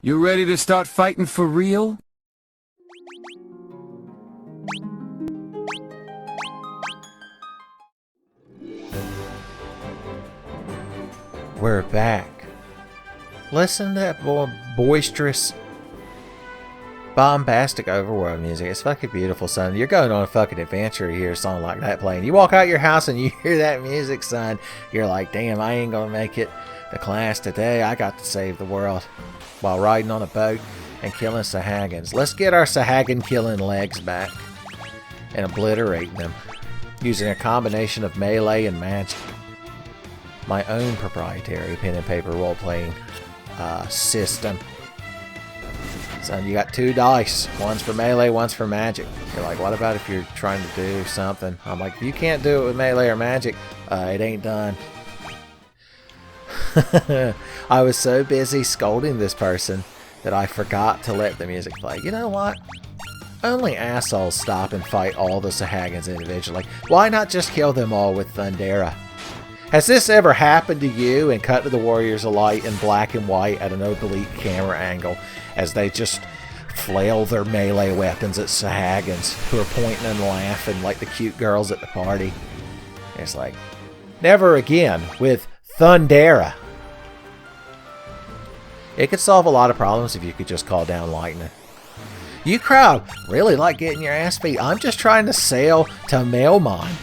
You ready to start fighting for real? We're back. Listen to that boisterous, bombastic overworld music. It's fucking beautiful, son. You're going on a fucking adventure to hear a song like that playing. You walk out your house and you hear that music, son. You're like, damn, I ain't gonna make it to class today. I got to save the world while riding on a boat and killing Sahagins. Let's get our Sahagin killing legs back and obliterate them using a combination of melee and magic. My own proprietary pen and paper role-playing system. So you got 2 dice. One's for melee, one's for magic. You're like, what about if you're trying to do something? I'm like, if you can't do it with melee or magic, it ain't done. I was so busy scolding this person that I forgot to let the music play. You know what? Only assholes stop and fight all the Sahagins individually. Why not just kill them all with Thundera? Has this ever happened to you and cut to the Warriors of Light in black and white at an oblique camera angle as they just flail their melee weapons at Sahagins who are pointing and laughing like the cute girls at the party? It's like, never again with Thundera. It could solve a lot of problems if you could just call down lightning. You crowd really like getting your ass beat. I'm just trying to sail to Melmond.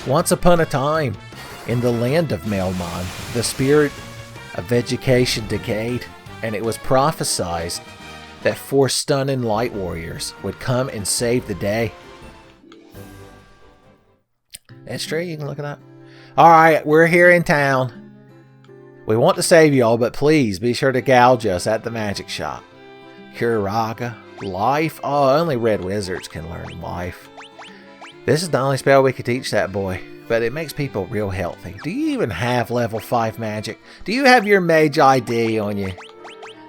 Once upon a time, in the land of Melmond, the spirit of vegetation decayed, and it was prophesied that 4 stunning light warriors would come and save the day. That's true, you can look it up. Alright, we're here in town. We want to save y'all, but please be sure to gouge us at the magic shop. Curaga, life? Oh, only red wizards can learn life. This is the only spell we could teach that boy, but it makes people real healthy. Do you even have level 5 magic? Do you have your mage ID on you?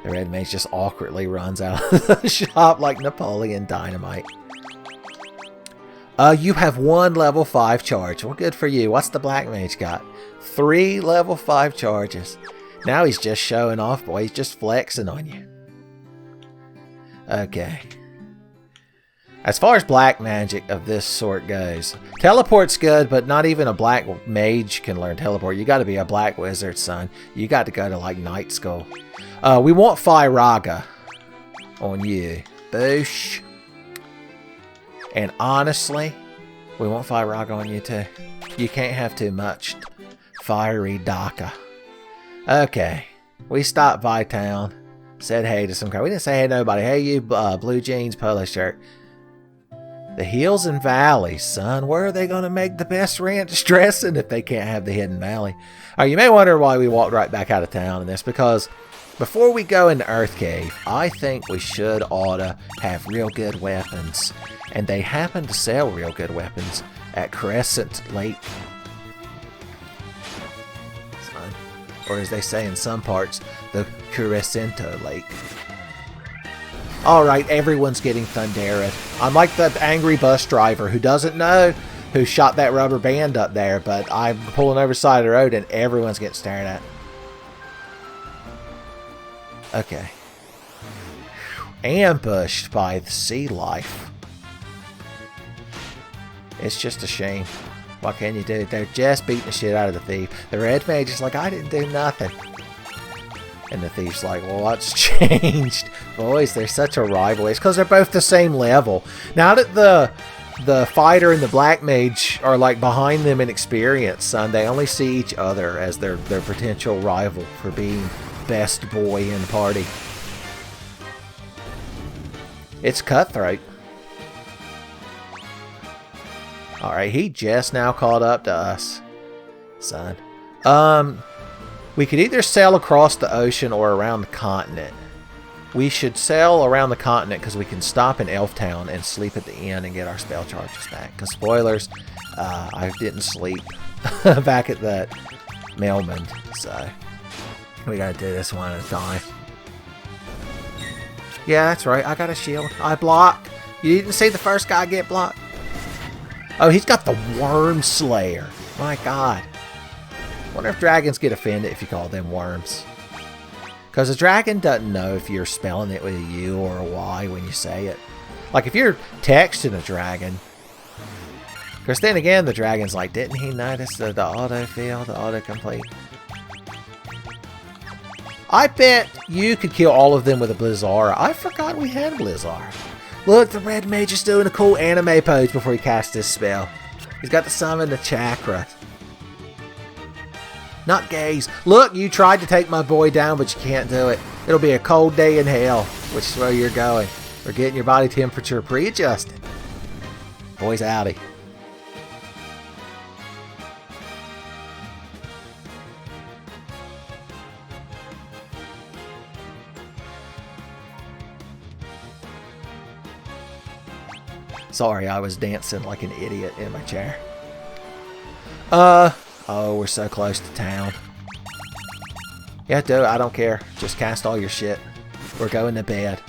The red mage just awkwardly runs out of the shop like Napoleon Dynamite. You have 1 level 5 charge. Well, good for you. What's the black mage got? 3 level 5 charges. Now he's just showing off, boy. He's just flexing on you. Okay. As far as black magic of this sort goes, teleport's good, but not even a black mage can learn teleport. You got to be a black wizard, son. You got to go to like night school. We want Firaga on you. Boosh. And honestly, we want Firaga on you too. You can't have too much fiery Daka. Okay. We stopped by town. Said hey to some guy. We didn't say hey to nobody. Hey you, blue jeans, polo shirt. The hills and valleys, son. Where are they going to make the best ranch dressing if they can't have the hidden valley? You may wonder why we walked right back out of town in this, because before we go into Earth Cave, I think we should oughta have real good weapons. And they happen to sell real good weapons at Crescent Lake. Son. Or as they say in some parts, the Crescento Lake. Alright, everyone's getting Thundera. I'm like the angry bus driver who doesn't know who shot that rubber band up there, but I'm pulling over the side of the road and everyone's getting stared at. Okay. Ambushed by the sea life. It's just a shame. What can you do? They're just beating the shit out of the thief. The red mage is like, I didn't do nothing. And the thief's like, well, what's changed? Boys, they're such a rivalry. It's because they're both the same level. Now that the fighter and the black mage are like behind them in experience, son, they only see each other as their potential rival for being best boy in the party. It's cutthroat. Alright, he just now caught up to us, son. We could either sail across the ocean or around the continent. We should sail around the continent because we can stop in Elf Town and sleep at the inn and get our spell charges back. Because spoilers, I didn't sleep back at that Melmond, so we gotta do this one at a time. Yeah, that's right. I got a shield. I block. You didn't see the first guy get blocked? Oh, he's got the Worm Slayer. My God. Wonder if dragons get offended if you call them worms. Because a dragon doesn't know if you're spelling it with a U or a Y when you say it. Like if you're texting a dragon. Because then again, the dragon's like, didn't he notice the autofill, the autocomplete? I bet you could kill all of them with a Blizzara. I forgot we had a Blizzara. Look, the red mage is doing a cool anime pose before he casts this spell. He's got to summon the chakra. Not gaze. Look, you tried to take my boy down, but you can't do it. It'll be a cold day in hell, which is where you're going. We're getting your body temperature pre-adjusted. Boy's outie. Sorry, I was dancing like an idiot in my chair. Oh, we're so close to town. Yeah, do it. I don't care. Just cast all your shit. We're going to bed.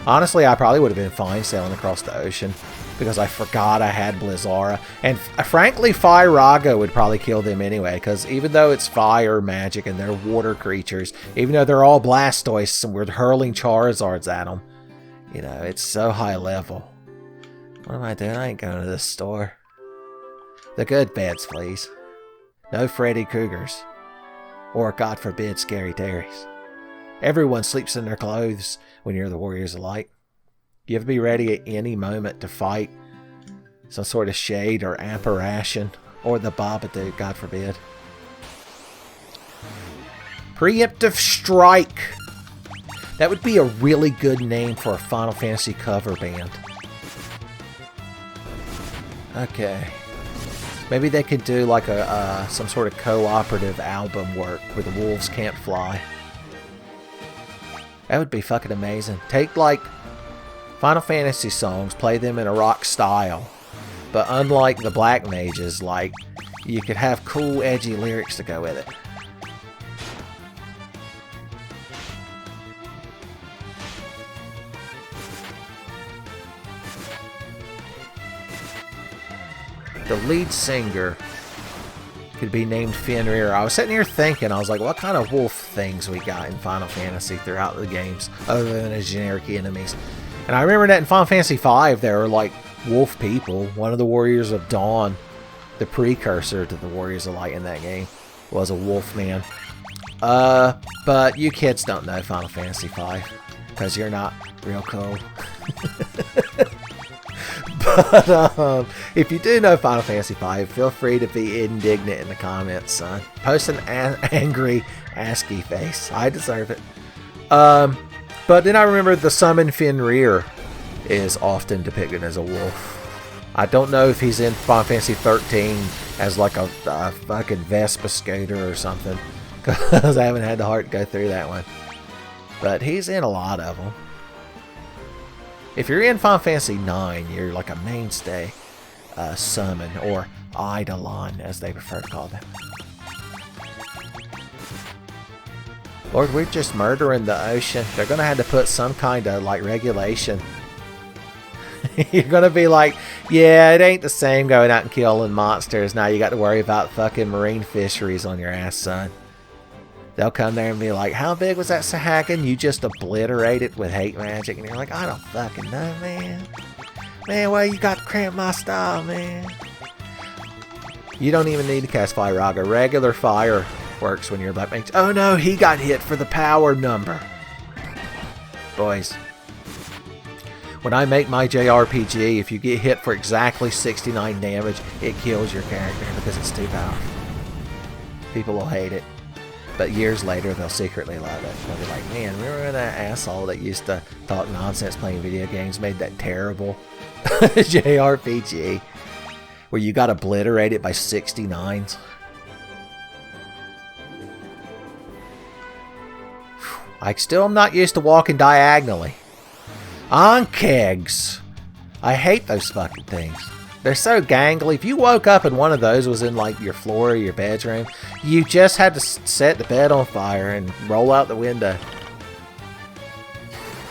Honestly, I probably would have been fine sailing across the ocean because I forgot I had Blizzara. And frankly, Firaga would probably kill them anyway because even though it's fire magic and they're water creatures, even though they're all Blastoists and we're hurling Charizards at them, you know, it's so high level. What am I doing? I ain't going to this store. The good beds, please. No Freddy Kruegers. Or, God forbid, Scary Terrys. Everyone sleeps in their clothes when you're the Warriors of Light. You have to be ready at any moment to fight some sort of shade or apparition. Or the Babadook, God forbid. Pre-Emptive Strike. That would be a really good name for a Final Fantasy cover band. Okay. Maybe they could do like some sort of cooperative album work where the wolves can't fly. That would be fucking amazing. Take like Final Fantasy songs, play them in a rock style. But unlike the Black Mages, like you could have cool edgy lyrics to go with it. The lead singer could be named Fenrir. I was sitting here thinking, I was like, what kind of wolf things we got in Final Fantasy throughout the games, other than as generic enemies. And I remember that in Final Fantasy V, there were like wolf people. One of the Warriors of Dawn, the precursor to the Warriors of Light in that game, was a wolf man. But you kids don't know Final Fantasy V, because you're not real cool. But if you do know Final Fantasy V, feel free to be indignant in the comments, son. Post an angry ASCII face. I deserve it. But then I remember the summon Fenrir is often depicted as a wolf. I don't know if he's in Final Fantasy 13 as like a fucking Vespa scooter or something, because I haven't had the heart to go through that one. But he's in a lot of them. If you're in Final Fantasy 9, you're like a mainstay summon, or Eidolon, as they prefer to call them. Lord, we're just murdering the ocean. They're going to have to put some kind of, like, regulation. You're going to be like, yeah, it ain't the same going out and killing monsters. Now you got to worry about fucking marine fisheries on your ass, son. They'll come there and be like, how big was that Sahagin? You just obliterate it with hate magic. And you're like, I don't fucking know, man. Man, well, you got to cramp my style, man. You don't even need to cast Firaga. Regular fire works when you're a Black Mage. Oh no, he got hit for the power number. Boys. When I make my JRPG, if you get hit for exactly 69 damage, it kills your character because it's too powerful. People will hate it. But years later, they'll secretly love it. They'll be like, man, remember when that asshole that used to talk nonsense playing video games made that terrible JRPG where you got obliterated by 69s? I still am not used to walking diagonally. On kegs. I hate those fucking things. They're so gangly. If you woke up and one of those was in like your floor or your bedroom, you just had to set the bed on fire and roll out the window.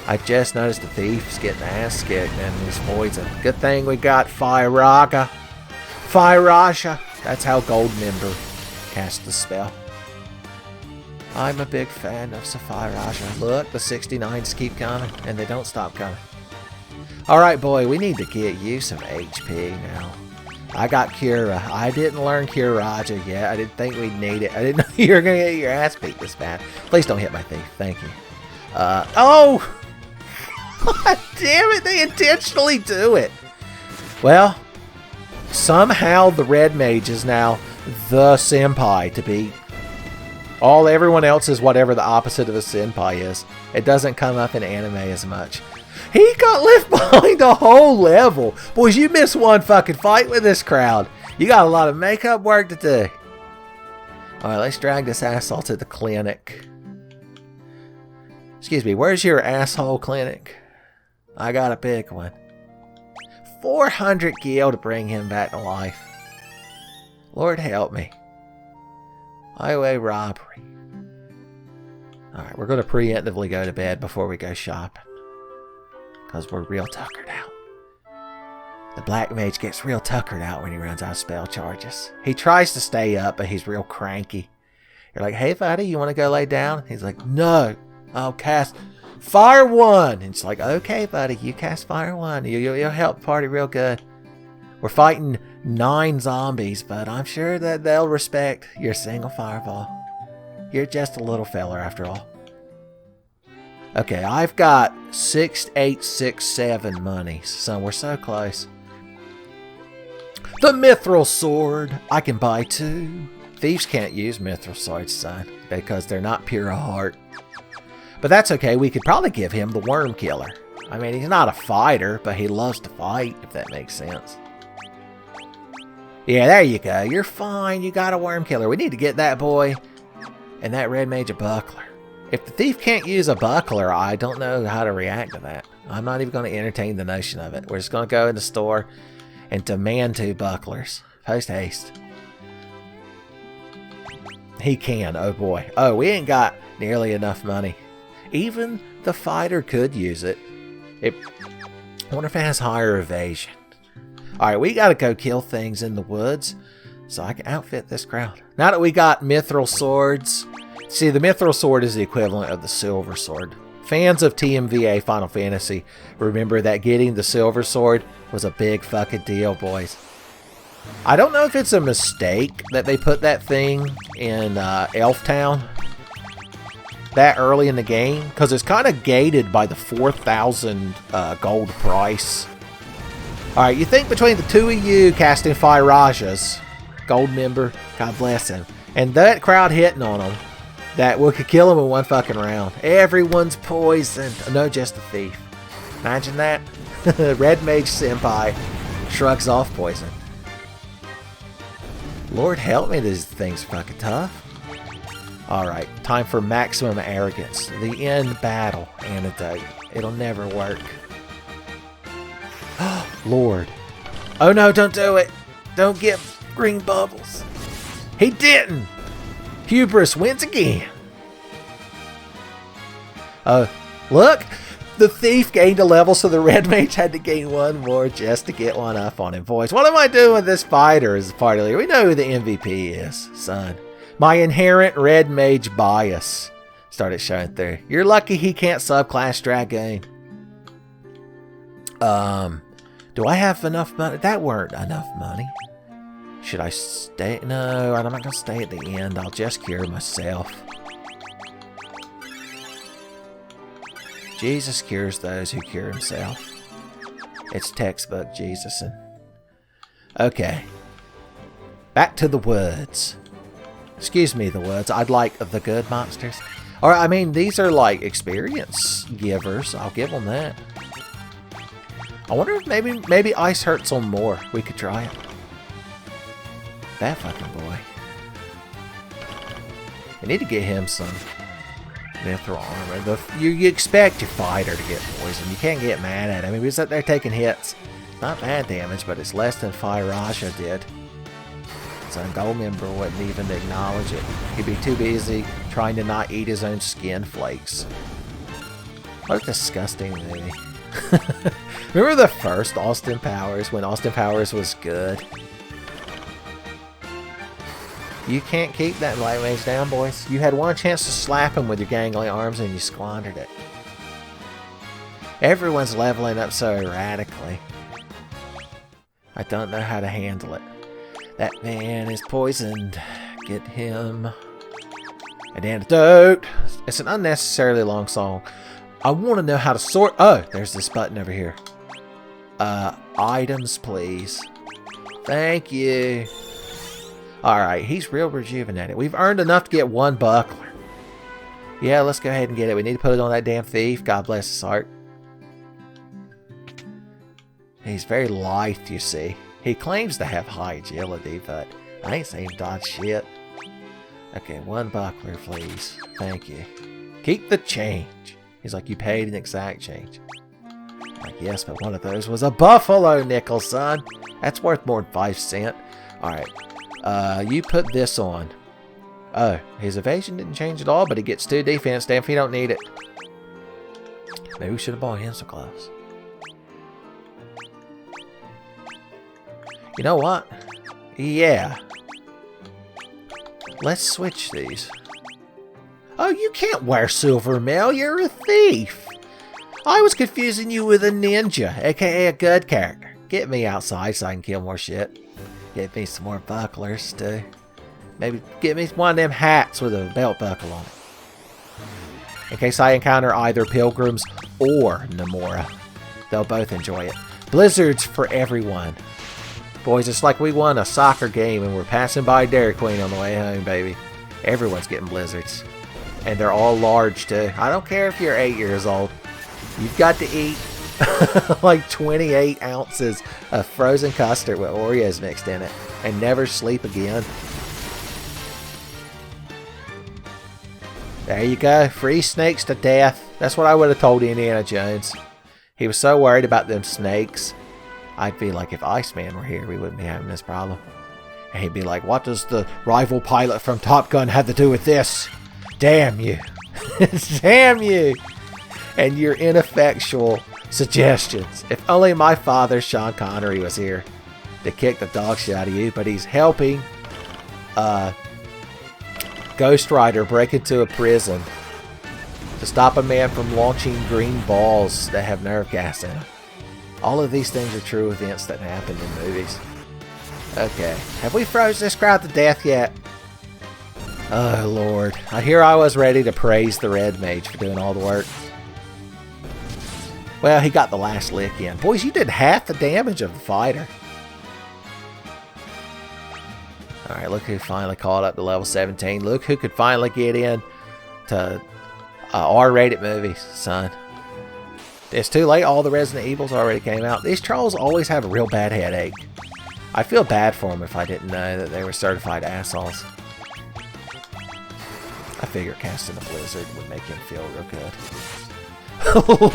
I just noticed the thief's getting ass kicked and these poison. Good thing we got Firaga. Firaga. That's how Gold Member cast the spell. I'm a big fan of Sapphire Raja. Look, the 69s keep coming, and they don't stop coming. Alright, boy, we need to get you some HP now. I got Cura. I didn't learn Cure Raja yet. I didn't think we'd need it. I didn't know you were going to get your ass beat this bad. Please don't hit my thief. Thank you. Oh! God damn it, they intentionally do it. Well, somehow the red mage is now the senpai to beat. Everyone else is whatever the opposite of a senpai is. It doesn't come up in anime as much. He got left behind a whole level. Boys, you missed one fucking fight with this crowd. You got a lot of makeup work to do. Alright, let's drag this asshole to the clinic. Excuse me, where's your asshole clinic? I got a big one. 400 gil to bring him back to life. Lord help me. Highway robbery. Alright, we're going to preemptively go to bed before we go shopping. Because we're real tuckered out. The black mage gets real tuckered out when he runs out of spell charges. He tries to stay up, but he's real cranky. You're like, hey buddy, you want to go lay down? He's like, no, I'll cast Fire 1. And it's like, okay buddy, you cast Fire 1. You'll help the party real good. We're fighting 9 zombies, but I'm sure that they'll respect your single fireball. You're just a little feller after all. Okay, I've got 6,867 money, so we're so close. The Mithril Sword. I can buy 2. Thieves can't use Mithril Swords, son, because they're not pure of heart. But that's okay, we could probably give him the Worm Killer. I mean, he's not a fighter, but he loves to fight, if that makes sense. Yeah, there you go. You're fine. You got a Worm Killer. We need to get that boy and that red mage a buckler. If the thief can't use a buckler, I don't know how to react to that. I'm not even going to entertain the notion of it. We're just going to go in the store and demand 2 bucklers. Post haste. He can. Oh boy. Oh, we ain't got nearly enough money. Even the fighter could use it. I wonder if it has higher evasion. Alright, we gotta go kill things in the woods so I can outfit this crowd. Now that we got Mithril Swords. See, the Mithril Sword is the equivalent of the Silver Sword. Fans of TMVA Final Fantasy remember that getting the Silver Sword was a big fucking deal, boys. I don't know if it's a mistake that they put that thing in Elf Town that early in the game, because it's kind of gated by the 4,000 gold price. Alright, you think between the 2 of you casting Fire Rajas, gold member, God bless him, and that crowd hitting on him, that we could kill him in 1 fucking round. Everyone's poisoned. No, just the thief. Imagine that. Red Mage Senpai shrugs off poison. Lord help me, this thing's fucking tough. Alright, time for maximum arrogance. The end battle antidote. It'll never work. Lord. Oh no, don't do it. Don't get green bubbles. He didn't. Hubris wins again. Look. The thief gained a level, so the red mage had to gain 1 more just to get 1 up on him. Boys, what am I doing with this fighter as a party leader? We know who the MVP is, son. My inherent red mage bias started showing through. You're lucky he can't subclass Dragoon. Do I have enough money? That weren't enough money. Should I stay? No, I'm not going to stay at the end. I'll just cure myself. Jesus cures those who cure himself. It's textbook Jesus. Okay. Back to the woods. Excuse me, the woods. I'd like the good monsters. Or, I mean, these are like experience givers. I'll give them that. I wonder if maybe ice hurts them more. We could try it. That fucking boy. I need to get him some mithril armor. You expect your fighter to get poisoned. You can't get mad at him. He was up there taking hits. Not bad damage, but it's less than Fire Raja did. So a gold member wouldn't even acknowledge it. He'd be too busy trying to not eat his own skin flakes. What a disgusting movie. Remember the first Austin Powers, when Austin Powers was good? You can't keep that Black Mage down, boys. You had one chance to slap him with your gangly arms and you squandered it. Everyone's leveling up so erratically. I don't know how to handle it. That man is poisoned. Get him. An antidote. It's an unnecessarily long song. I want to know how to sort. Oh, there's this button over here. Items, please. Thank you. Alright, he's real rejuvenated. We've earned enough to get one buckler. Yeah, let's go ahead and get it. We need to put it on that damn thief. God bless his heart. He's very lithe, you see. He claims to have high agility, but I ain't seen him dodge shit. Okay, one buckler, please. Thank you. Keep the change. He's like, you paid an exact change. I'm like, yes, but one of those was a buffalo nickel, son. That's worth more than 5 cents. Alright. You put this on. Oh, his evasion didn't change at all, but he gets 2 defense. Damn if he don't need it. Maybe we should have bought him some gloves. You know what? Yeah. Let's switch these. Oh, you can't wear silver mail. You're a thief. I was confusing you with a ninja, aka a good character. Get me outside so I can kill more shit. Get me some more bucklers, too. Maybe get me one of them hats with a belt buckle on it. In case I encounter either pilgrims or Namora. They'll both enjoy it. Blizzards for everyone. Boys, it's like we won a soccer game and we're passing by Dairy Queen on the way home, baby. Everyone's getting blizzards. And they're all large, too. I don't care if you're 8 years old. You've got to eat like 28 ounces of frozen custard with Oreos mixed in it. And never sleep again. There you go. Free snakes to death. That's what I would have told Indiana Jones. He was so worried about them snakes. I'd be like, if Iceman were here, we wouldn't be having this problem. And he'd be like, what does the rival pilot from Top Gun have to do with this? Damn you. Damn you. And your ineffectual suggestions. If only my father, Sean Connery, was here to kick the dog shit out of you. But he's helping Ghost Rider break into a prison to stop a man from launching green balls that have nerve gas in them. All of these things are true events that happened in movies. Okay. Have we froze this crowd to death yet? Oh, Lord. Here I was ready to praise the Red Mage for doing all the work. Well, he got the last lick in. Boys, you did half the damage of the fighter. Alright, look who finally caught up to level 17. Look who could finally get in to R-rated movies, son. It's too late. All the Resident Evils already came out. These trolls always have a real bad headache. I feel bad for them if I didn't know that they were certified assholes. I figure casting a blizzard would make him feel real good.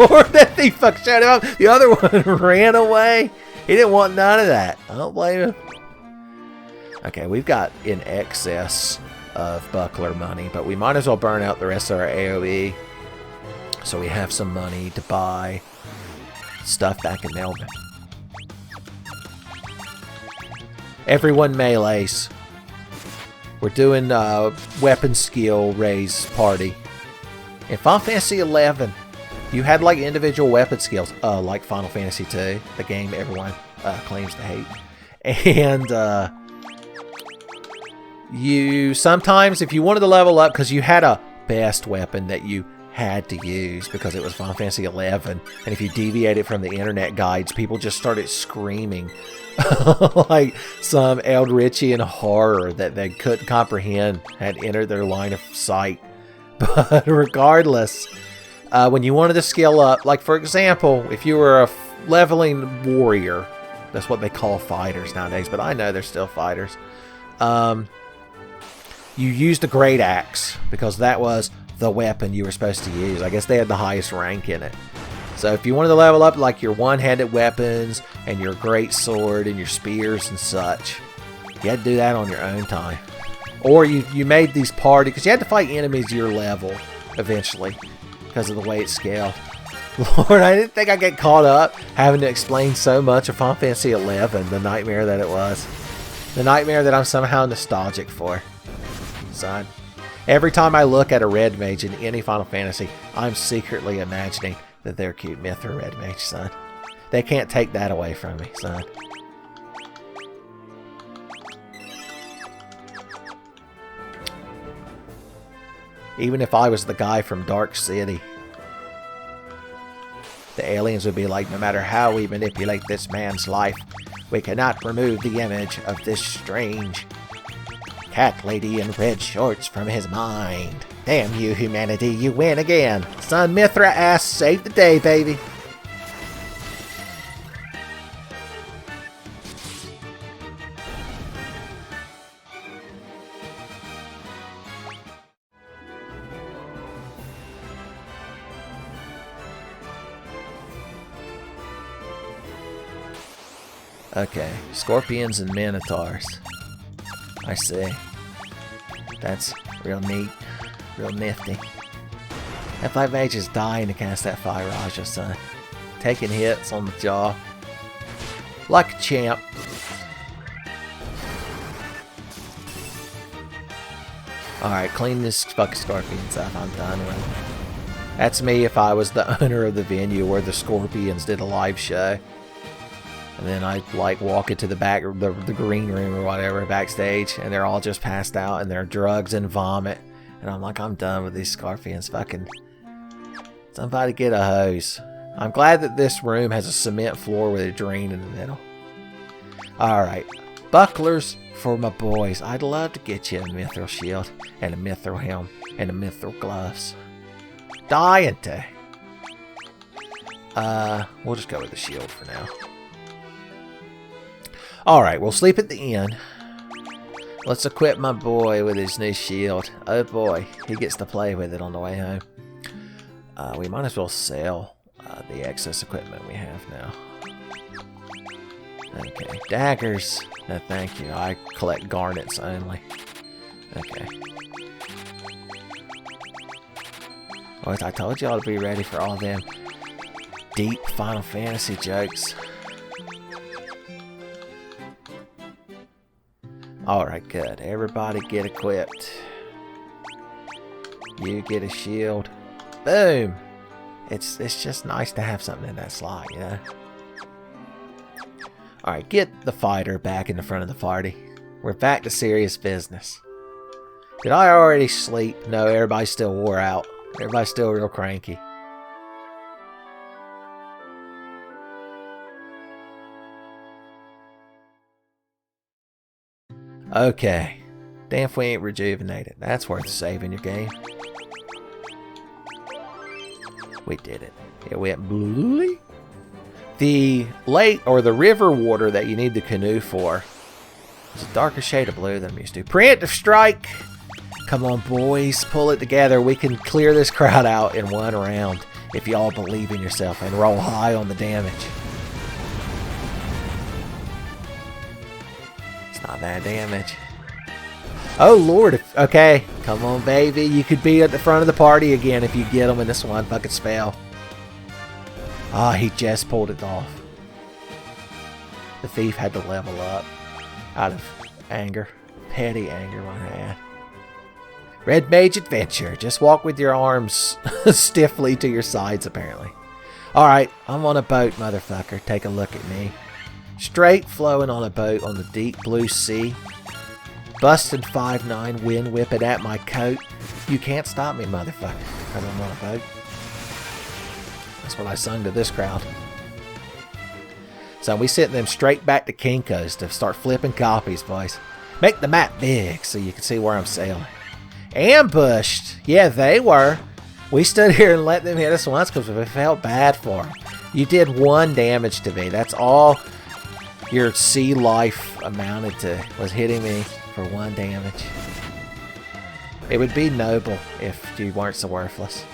Lord, that thief fucking shut him up. The other one ran away. He didn't want none of that. I don't blame him. Okay, we've got in excess of buckler money, but we might as well burn out the rest of our AoE. So we have some money to buy stuff back in Melbourne. Everyone melees. We're doing weapon skill raise party. In Final Fantasy 11, you had like individual weapon skills, like Final Fantasy 2, the game everyone claims to hate. And you sometimes, if you wanted to level up, because you had a best weapon that you had to use because it was Final Fantasy 11, and if you deviated from the internet guides, people just started screaming like some Eldritchian horror that they couldn't comprehend had entered their line of sight. But regardless, when you wanted to scale up, like for example, if you were a leveling warrior, that's what they call fighters nowadays, but I know they're still fighters, you used a great axe because that was the weapon you were supposed to use. I guess they had the highest rank in it. So if you wanted to level up like your one-handed weapons and your great sword and your spears and such, you had to do that on your own time. Or you made these parties, because you had to fight enemies your level eventually because of the way it scaled. Lord, I didn't think I'd get caught up having to explain so much of Final Fantasy 11, the nightmare that it was. The nightmare that I'm somehow nostalgic for. son. Every time I look at a red mage in any Final Fantasy, I'm secretly imagining that they're cute Mithril red mage, son. They can't take that away from me, son. Even if I was the guy from Dark City, the aliens would be like, no matter how we manipulate this man's life, we cannot remove the image of this strange cat lady in red shorts from his mind. Damn you, humanity, you win again. Son, Mithra ass, save the day, baby. Okay, scorpions and minotaurs. I see. That's real neat. Real nifty. That Black Mage is dying to cast that Fire Raja, son. Taking hits on the jaw. Like a champ. Alright, clean this fucking scorpions up. I'm done with it. That's me if I was the owner of the venue where the Scorpions did a live show. And then I'd like walk into the back, the green room or whatever, backstage, and they're all just passed out and they're drugs and vomit. And I'm like, I'm done with these scorpions. Fucking somebody get a hose. I'm glad that this room has a cement floor with a drain in the middle. Alright, bucklers for my boys. I'd love to get you a mithril shield and a mithril helm and a mithril gloves. Dying to. We'll just go with the shield for now. Alright, we'll sleep at the inn. Let's equip my boy with his new shield. Oh boy, he gets to play with it on the way home. We might as well sell the excess equipment we have now. Okay, daggers. No thank you, I collect garnets only. Okay. Oh, I told y'all to be ready for all them deep Final Fantasy jokes. Alright, good. Everybody get equipped. You get a shield. Boom! It's just nice to have something in that slot, you know? Alright, get the fighter back in the front of the party. We're back to serious business. Did I already sleep? No, everybody's still wore out. Everybody's still real cranky. Okay. Damn if we ain't rejuvenated. That's worth saving your game. We did it. It went blue. The lake or the river water that you need the canoe for is a darker shade of blue than I'm used to. Pre-Emptive strike! Come on, boys. Pull it together. We can clear this crowd out in one round if y'all believe in yourself and roll high on the damage. Not that damage. Oh lord, okay. Come on, baby. You could be at the front of the party again if you get them in this one fucking spell. Ah, he just pulled it off. The thief had to level up out of anger. Petty anger, might I add. Red Mage Adventure. Just walk with your arms stiffly to your sides, apparently. Alright, I'm on a boat, motherfucker. Take a look at me. Straight flowing on a boat on the deep blue sea. Busted 5'9", wind whipping at my coat. You can't stop me, motherfucker, because I'm on a boat. That's what I sung to this crowd. So we sent them straight back to Kinko's to start flipping copies, boys. Make the map big so you can see where I'm sailing. Ambushed! Yeah, they were. We stood here and let them hit us once because we felt bad for them. You did 1 damage to me. That's all your sea life amounted to, was hitting me for 1 damage. It would be noble if you weren't so worthless.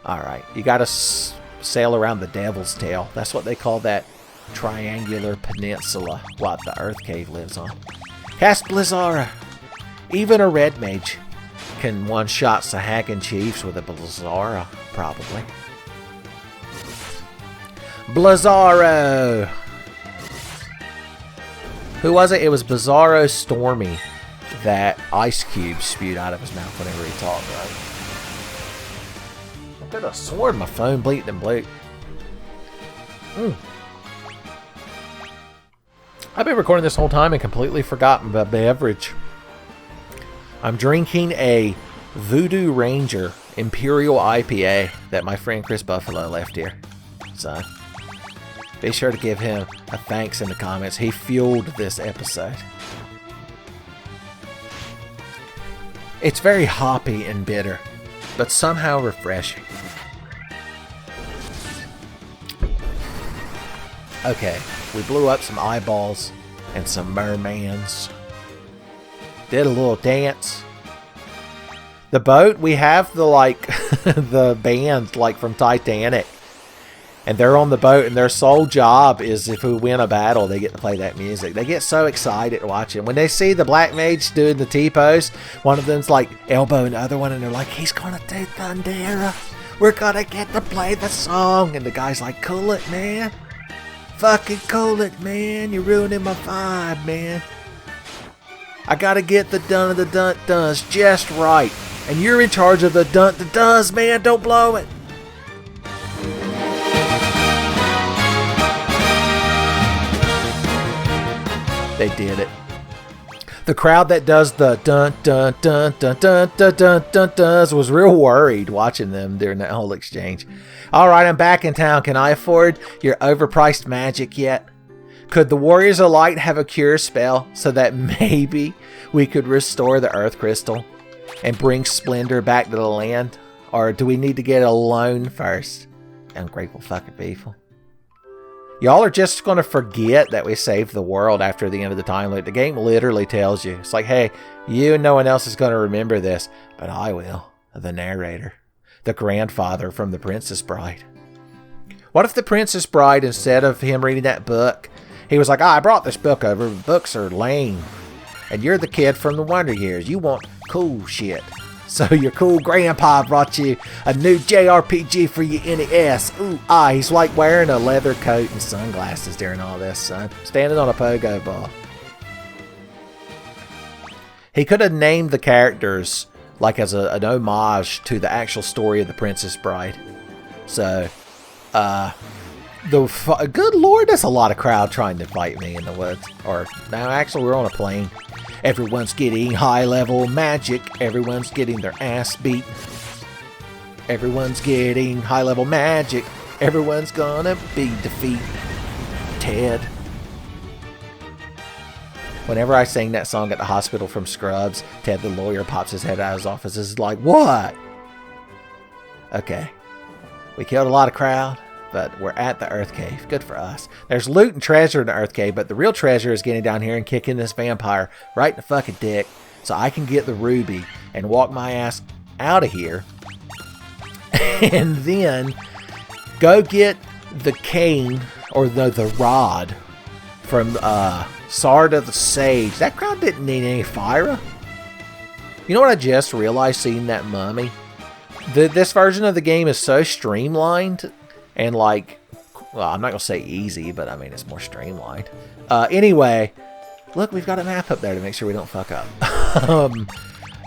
Alright, you gotta sail around the Devil's Tail. That's what they call that triangular peninsula what the Earth Cave lives on. Cast Blizzara! Even a red mage can one-shot Sahagan Chiefs with a Blizzara, probably. Blizzaro! Who was it? It was Bizarro Stormy that ice cube spewed out of his mouth whenever he talked, right? I could have sworn my phone bleeped and bleeped. I've been recording this whole time and completely forgotten the beverage. I'm drinking a Voodoo Ranger Imperial IPA that my friend Chris Buffalo left here. So, be sure to give him a thanks in the comments. He fueled this episode. It's very hoppy and bitter, but somehow refreshing. Okay, we blew up some eyeballs and some mermans. Did a little dance. The boat, we have the the band from Titanic. And they're on the boat, and their sole job is if we win a battle, they get to play that music. They get so excited watching. When they see the black mage doing the T-pose, one of them's like elbowing the other one, and they're like, he's gonna do Thundera. We're gonna get to play the song. And the guy's like, cool it, man. Fucking cool it, man. You're ruining my vibe, man. I gotta get the dun of the dun-duns just right. And you're in charge of the dun-duns, man. Don't blow it. They did it. The crowd that does the dun dun dun dun dun dun dun dun dun was real worried watching them during that whole exchange. Alright, I'm back in town. Can I afford your overpriced magic yet? Could the Warriors of Light have a cure spell so that maybe we could restore the Earth Crystal and bring splendor back to the land? Or do we need to get a loan first? Ungrateful fucking people. Y'all are just going to forget that we saved the world after the end of the time loop. The game literally tells you. It's like, hey, you and no one else is going to remember this. But I will. The narrator. The grandfather from The Princess Bride. What if The Princess Bride, instead of him reading that book, he was like, I brought this book over. Books are lame. And you're the kid from the Wonder Years. You want cool shit. So your cool grandpa brought you a new JRPG for your NES. Ooh, he's like wearing a leather coat and sunglasses during all this, son. Standing on a pogo ball. He could have named the characters like as an homage to the actual story of The Princess Bride. So, good lord, that's a lot of crowd trying to fight me in the woods. Or, no, actually, we're on a plane. Everyone's getting high-level magic. Everyone's getting their ass beat. Everyone's getting high-level magic. Everyone's gonna be defeated. Ted. Whenever I sing that song at the hospital from Scrubs, Ted the lawyer pops his head out of his office and is like, what? Okay. We killed a lot of crowd, but we're at the Earth Cave. Good for us. There's loot and treasure in the Earth Cave, but the real treasure is getting down here and kicking this vampire right in the fucking dick so I can get the ruby and walk my ass out of here and then go get the cane or the rod from Sarda the Sage. That crowd didn't need any fire. You know what I just realized seeing that mummy? This version of the game is so streamlined and like, well, I'm not going to say easy, but I mean, it's more streamlined. Anyway, look, we've got a map up there to make sure we don't fuck up.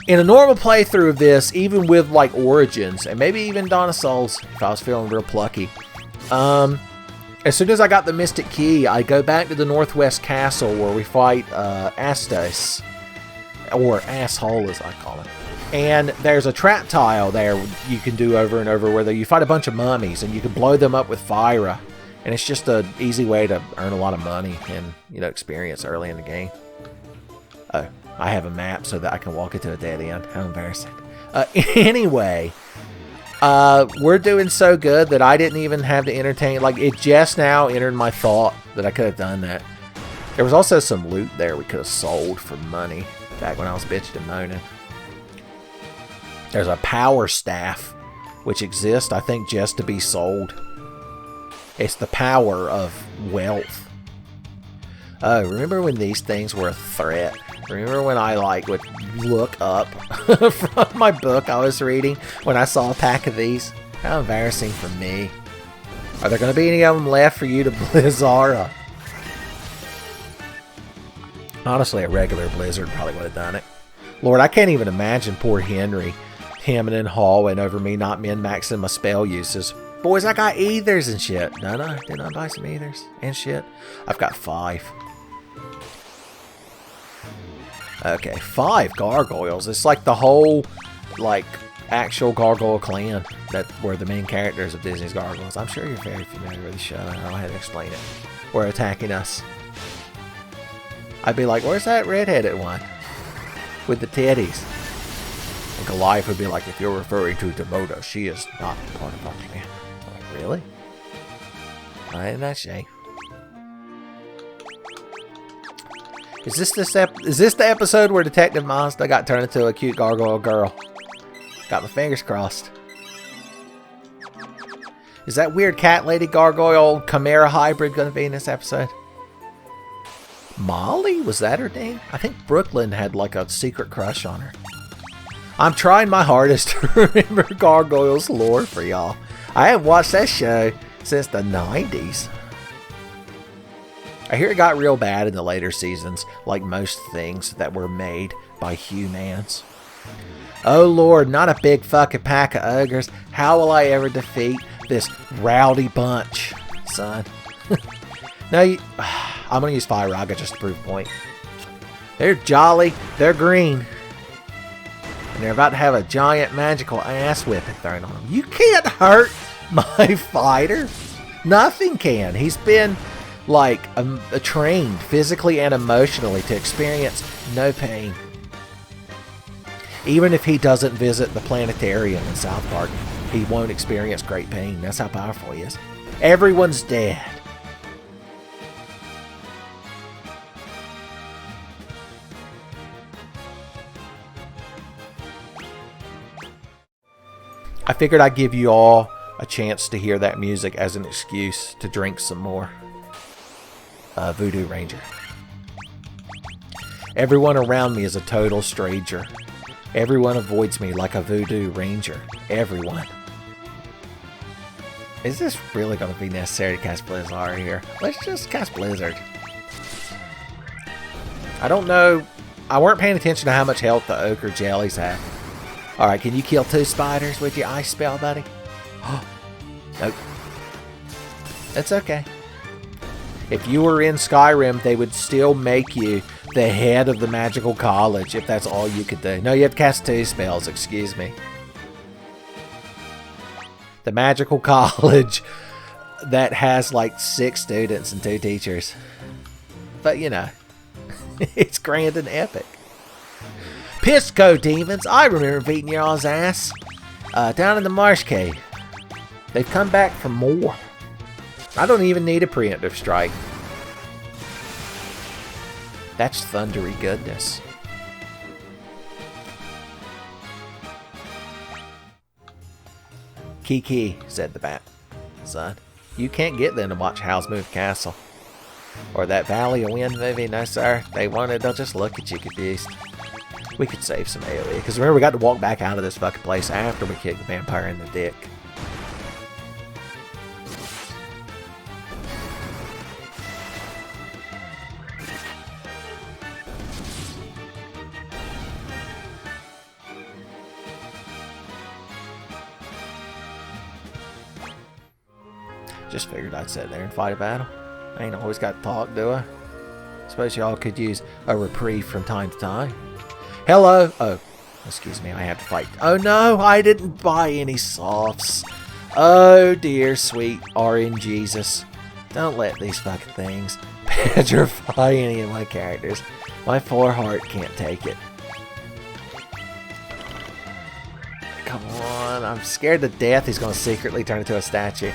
In a normal playthrough of this, even with like Origins, and maybe even Dawn of Souls, if I was feeling real plucky, as soon as I got the Mystic Key, I go back to the Northwest Castle where we fight Astos, or Asshole as I call it. And there's a trap tile there you can do over and over where you fight a bunch of mummies and you can blow them up with fire. And it's just an easy way to earn a lot of money and, you know, experience early in the game. Oh, I have a map so that I can walk into a dead end. How embarrassing. Anyway, we're doing so good that I didn't even have to entertain. Like, it just now entered my thought that I could have done that. There was also some loot there we could have sold for money back when I was bitching and moaning. There's a power staff, which exists, I think, just to be sold. It's the power of wealth. Oh, remember when these things were a threat? Remember when I, like, would look up from my book I was reading when I saw a pack of these? How embarrassing for me. Are there going to be any of them left for you to Blizzara? Honestly, a regular Blizzard probably would have done it. Lord, I can't even imagine poor Henry hemming and hawing over me not min-maxing my spell uses. Boys, I got ethers and shit. No, didn't I buy some ethers and shit? I've got 5. Okay, 5 gargoyles. It's like the whole, like, actual gargoyle clan that were the main characters of Disney's Gargoyles. I'm sure you're very familiar with the show. I don't know how to explain it. Were attacking us. I'd be like, where's that redheaded one? With the titties. And Goliath would be like, if you're referring to Demoda, she is not part of our clan. I'm like, really? Ain't that shame? Is this the episode where Detective Mazda got turned into a cute gargoyle girl? Got my fingers crossed. Is that weird cat lady gargoyle chimera hybrid going to be in this episode? Molly? Was that her name? I think Brooklyn had like a secret crush on her. I'm trying my hardest to remember Gargoyles lore for y'all. I haven't watched that show since the 90s. I hear it got real bad in the later seasons, like most things that were made by humans. Oh lord, not a big fucking pack of ogres. How will I ever defeat this rowdy bunch, son? No, I'm gonna use Fire Raga just to prove a point. They're jolly, they're green, and they're about to have a giant magical ass whipping thrown on them. You can't hurt my fighter. Nothing can. He's been like trained physically and emotionally to experience no pain. Even if he doesn't visit the planetarium in South Park, he won't experience great pain. That's how powerful he is. Everyone's dead. I figured I'd give you all a chance to hear that music as an excuse to drink some more. Voodoo Ranger. Everyone around me is a total stranger. Everyone avoids me like a Voodoo Ranger. Everyone. Is this really going to be necessary to cast Blizzard here? Let's just cast Blizzard. I don't know. I weren't paying attention to how much health the Ochre Jellies have. Alright, can you kill 2 spiders with your ice spell, buddy? Nope. That's okay. If you were in Skyrim, they would still make you the head of the magical college if that's all you could do. No, you have to cast 2 spells, excuse me. The magical college that has like 6 students and 2 teachers. But you know, it's grand and epic. Pisco demons, I remember beating y'all's ass down in the Marsh Cave. They've come back for more. I don't even need a preemptive strike. That's thundery goodness. Kiki, said the bat. Son, you can't get them to watch Howl's Move Castle. Or that Valley of Wind movie, no sir. They'll just look at you confused. We could save some AoE, because remember we got to walk back out of this fucking place after we kicked the vampire in the dick. Just figured I'd sit there and fight a battle. I ain't always got to talk, do I? Suppose y'all could use a reprieve from time to time. Hello! Oh, excuse me, I have to fight. Oh no, I didn't buy any softs. Oh dear sweet RNGesus. Don't let these fucking things petrify any of my characters. My poor heart can't take it. Come on, I'm scared to death he's going to secretly turn into a statue.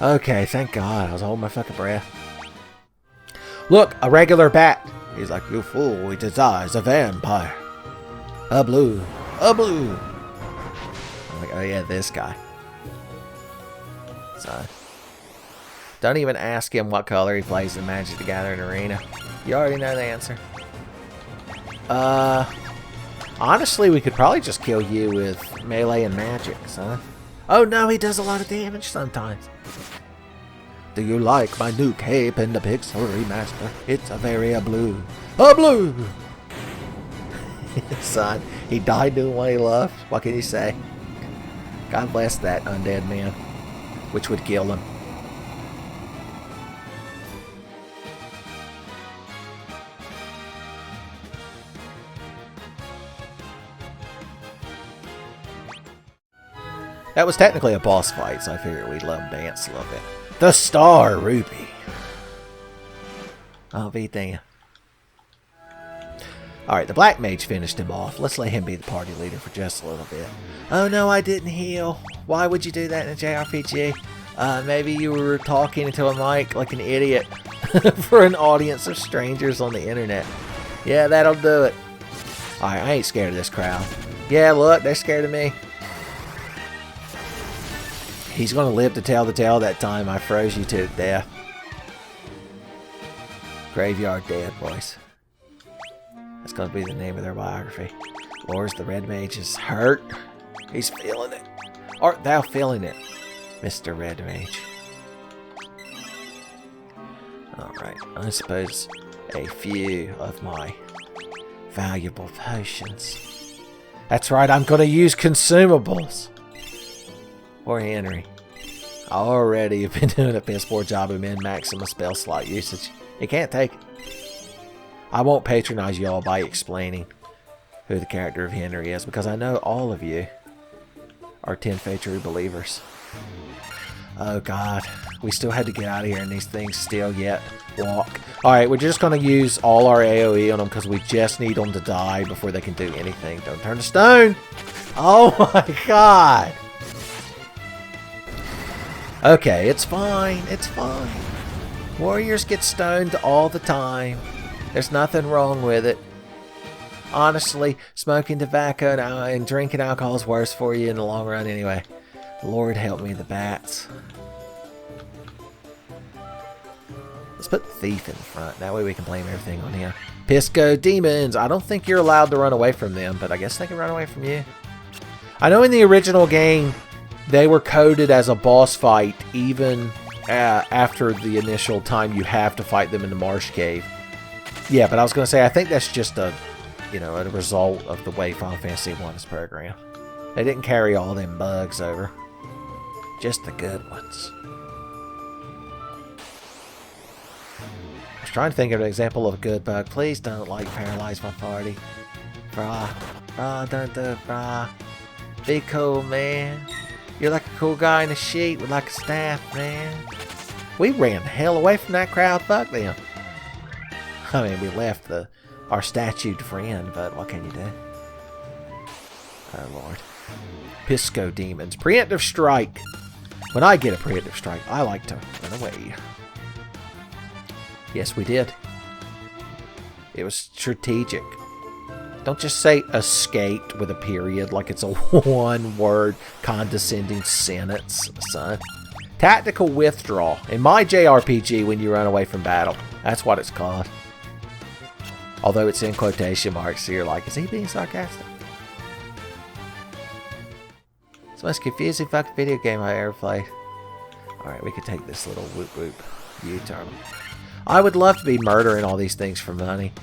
Okay, thank God. I was holding my fucking breath. Look, a regular bat. He's like, you fool, it is I, a vampire. A blue. A blue. I'm like, oh yeah, this guy. So, don't even ask him what color he plays in Magic the Gathering Arena. You already know the answer. Honestly, we could probably just kill you with melee and magic, son. Oh no, he does a lot of damage sometimes. Do you like my new cape in the Pixel Remaster? It's a very blue. A blue! Son, he died doing what he loved. What can you say? God bless that undead man, which would kill him. That was technically a boss fight, so I figured we'd let him dance a little bit. The Star Ruby. I'll be damned. Alright, the Black Mage finished him off. Let's let him be the party leader for just a little bit. Oh no, I didn't heal. Why would you do that in a JRPG? Maybe you were talking into a mic like an idiot for an audience of strangers on the internet. Yeah, that'll do it. Alright, I ain't scared of this crowd. Yeah, look, they're scared of me. He's gonna live to tell the tale that time I froze you to death. Graveyard Dead, boys. That's gonna be the name of their biography. Lors the Red Mage is hurt. He's feeling it. Art thou feeling it, Mr. Red Mage? Alright, I suppose a few of my valuable potions. That's right, I'm gonna use consumables. Or Henry. I already have been doing a piss poor job of min-maximum spell slot usage. You can't take it. I won't patronize y'all by explaining who the character of Henry is, because I know all of you are Tenfey true believers. Oh god, we still had to get out of here and these things still yet walk. Alright, we're just going to use all our AoE on them because we just need them to die before they can do anything. Don't turn to stone! Oh my god! Okay, it's fine, it's fine. Warriors get stoned all the time. There's nothing wrong with it. Honestly, smoking tobacco and drinking alcohol is worse for you in the long run anyway. Lord help me, the bats. Let's put Thief in the front. That way we can blame everything on him. Pisco Demons. I don't think you're allowed to run away from them, but I guess they can run away from you. I know in the original game, they were coded as a boss fight even after the initial time you have to fight them in the Marsh Cave. Yeah, but I was going to say, I think that's just a, you know, a result of the way Final Fantasy 1 is programmed. They didn't carry all them bugs over. Just the good ones. I was trying to think of an example of a good bug. Please don't, like, paralyze my party. Brah. Brah, don't do it, brah. Be cool, man. You're like a cool guy in a sheet with, like, a staff, man. We ran the hell away from that crowd. Fuck them. I mean, we left our statued friend, but what can you do? Oh, Lord. Pisco Demons. Pre-Emptive Strike. When I get a Pre-Emptive Strike, I like to run away. Yes, we did. It was strategic. Don't just say escaped with a period like it's a one-word condescending sentence, son. Tactical withdrawal. In my JRPG, when you run away from battle, that's what it's called. Although it's in quotation marks, so you're like, is he being sarcastic? It's the most confusing fucking video game I ever played. Alright, we could take this little whoop-whoop U-turn. I would love to be murdering all these things for money,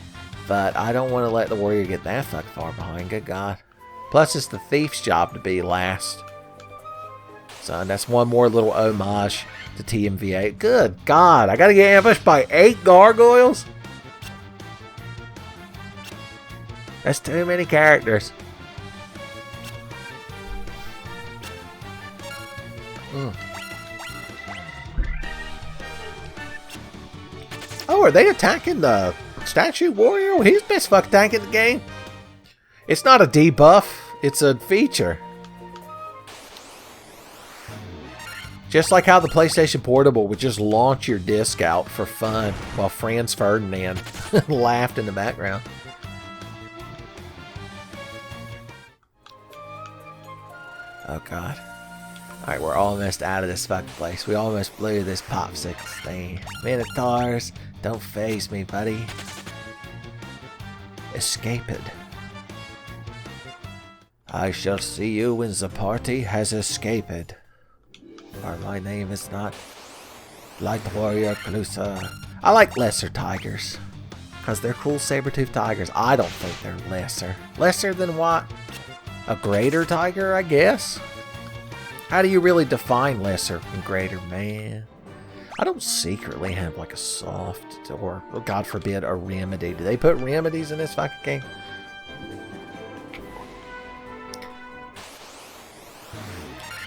but I don't want to let the warrior get that fucking far behind, good god. Plus, it's the thief's job to be last. Son, that's one more little homage to TMVA. Good god, I gotta get ambushed by 8 gargoyles? That's too many characters. Oh, are they attacking the statue warrior? Well, he's best fuck tanking the game. It's not a debuff, it's a feature. Just like how the PlayStation Portable would just launch your disc out for fun while Franz Ferdinand laughed in the background. Oh god. Alright, we're almost out of this fucking place. We almost blew this popsicle thing. Minotaurs, don't faze me, buddy. Escaped. I shall see you when the party has escaped. Or my name is not Light Warrior Clusa. I like lesser tigers. Because they're cool saber-toothed tigers. I don't think they're lesser. Lesser than what? A greater tiger, I guess? How do you really define lesser and greater, man? I don't secretly have like a soft or, God forbid, a remedy. Do they put remedies in this fucking game?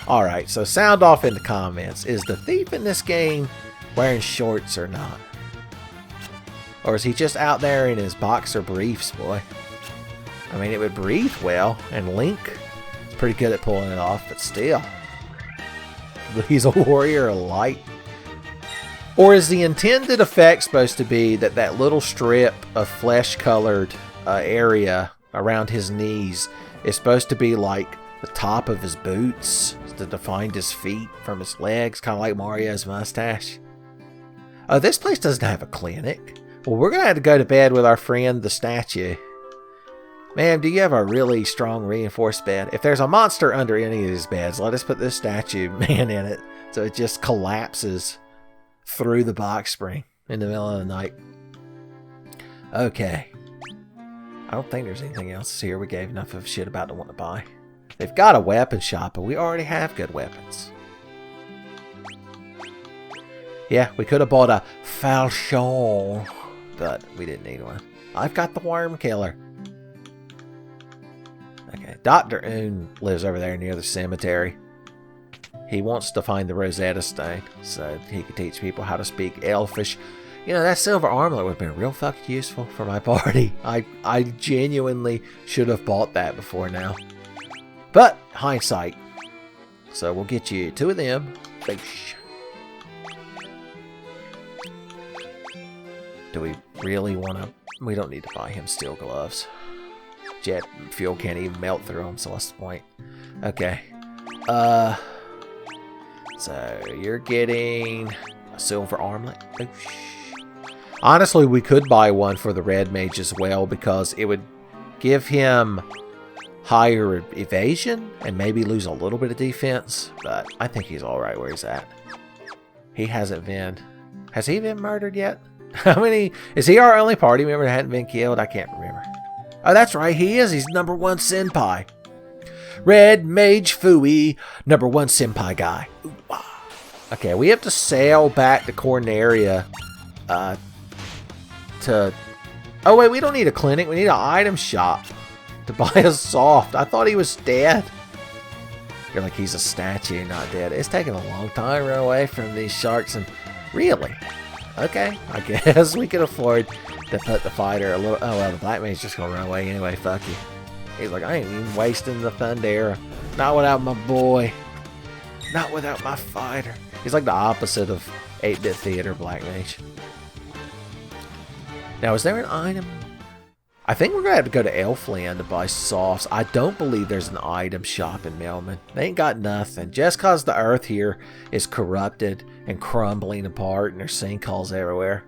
Alright, so sound off in the comments. Is the thief in this game wearing shorts or not? Or is he just out there in his boxer briefs, boy? I mean, it would breathe well, and Link is pretty good at pulling it off, but still. He's a warrior of light. Or is the intended effect supposed to be that that little strip of flesh-colored area around his knees is supposed to be like the top of his boots to define his feet from his legs, kind of like Mario's mustache? Oh, this place doesn't have a clinic. Well, we're going to have to go to bed with our friend, the statue. Ma'am, do you have a really strong reinforced bed? If there's a monster under any of these beds, let us put this statue man in it so it just collapses through the box spring in the middle of the night. Okay. I don't think there's anything else here we gave enough of shit about to want to buy. They've got a weapon shop, but we already have good weapons. Yeah, we could have bought a falchion, but we didn't need one. I've got the worm killer. Okay, Dr. Oon lives over there near the cemetery. He wants to find the Rosetta Stone so he can teach people how to speak Elfish. You know, that silver armlet would have been real fucking useful for my party. I genuinely should have bought that before now. But, hindsight. So we'll get you 2 of them. Boosh. Do we really want to... We don't need to buy him steel gloves. Jet fuel can't even melt through them, so what's the point? Okay. So, you're getting a silver armlet. Boosh. Honestly, we could buy one for the red mage as well, because it would give him higher evasion and maybe lose a little bit of defense, but I think he's alright where he's at. He hasn't been... Has he been murdered yet? How many... Is he our only party member that hadn't been killed? I can't remember. Oh, that's right, he is. He's #1 senpai. Red Mage Fooey, #1 senpai guy. Ooh, wow. Okay, we have to sail back to Corneria to... Oh, wait, we don't need a clinic. We need an item shop to buy a soft. I thought he was dead. You're like, he's a statue, not dead. It's taking a long time to run away from these sharks. And really? Okay, I guess we can afford to put the fighter a little... Oh, well, the black mage's just going to run away anyway. Fuck you. He's like, I ain't even wasting the Thundera. Not without my boy. Not without my fighter. He's like the opposite of 8-bit theater black mage. Now, is there an item? I think we're going to have to go to Elfland to buy softs. I don't believe there's an item shop in Melman. They ain't got nothing. Just because the earth here is corrupted and crumbling apart and there's sinkholes everywhere.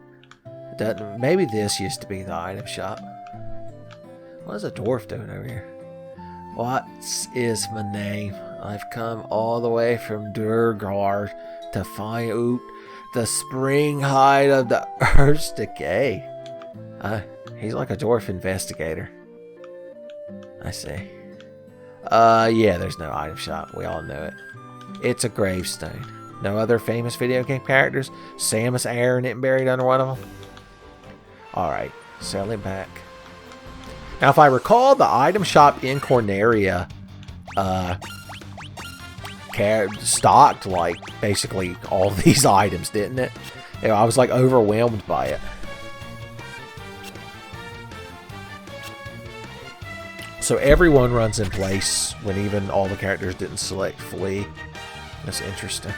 Maybe this used to be the item shop. What is a dwarf doing over here? What is my name? I've come all the way from Durgard to find out the spring height of the earth's decay. He's like a dwarf investigator. I see. Yeah, there's no item shop. We all know it. It's a gravestone. No other famous video game characters? Samus Aran isn't buried under one of them? Alright, sailing back. Now, if I recall, the item shop in Corneria stocked, like, basically all these items, didn't it? You know, I was, like, overwhelmed by it. So everyone runs in place when even all the characters didn't select flee. That's interesting.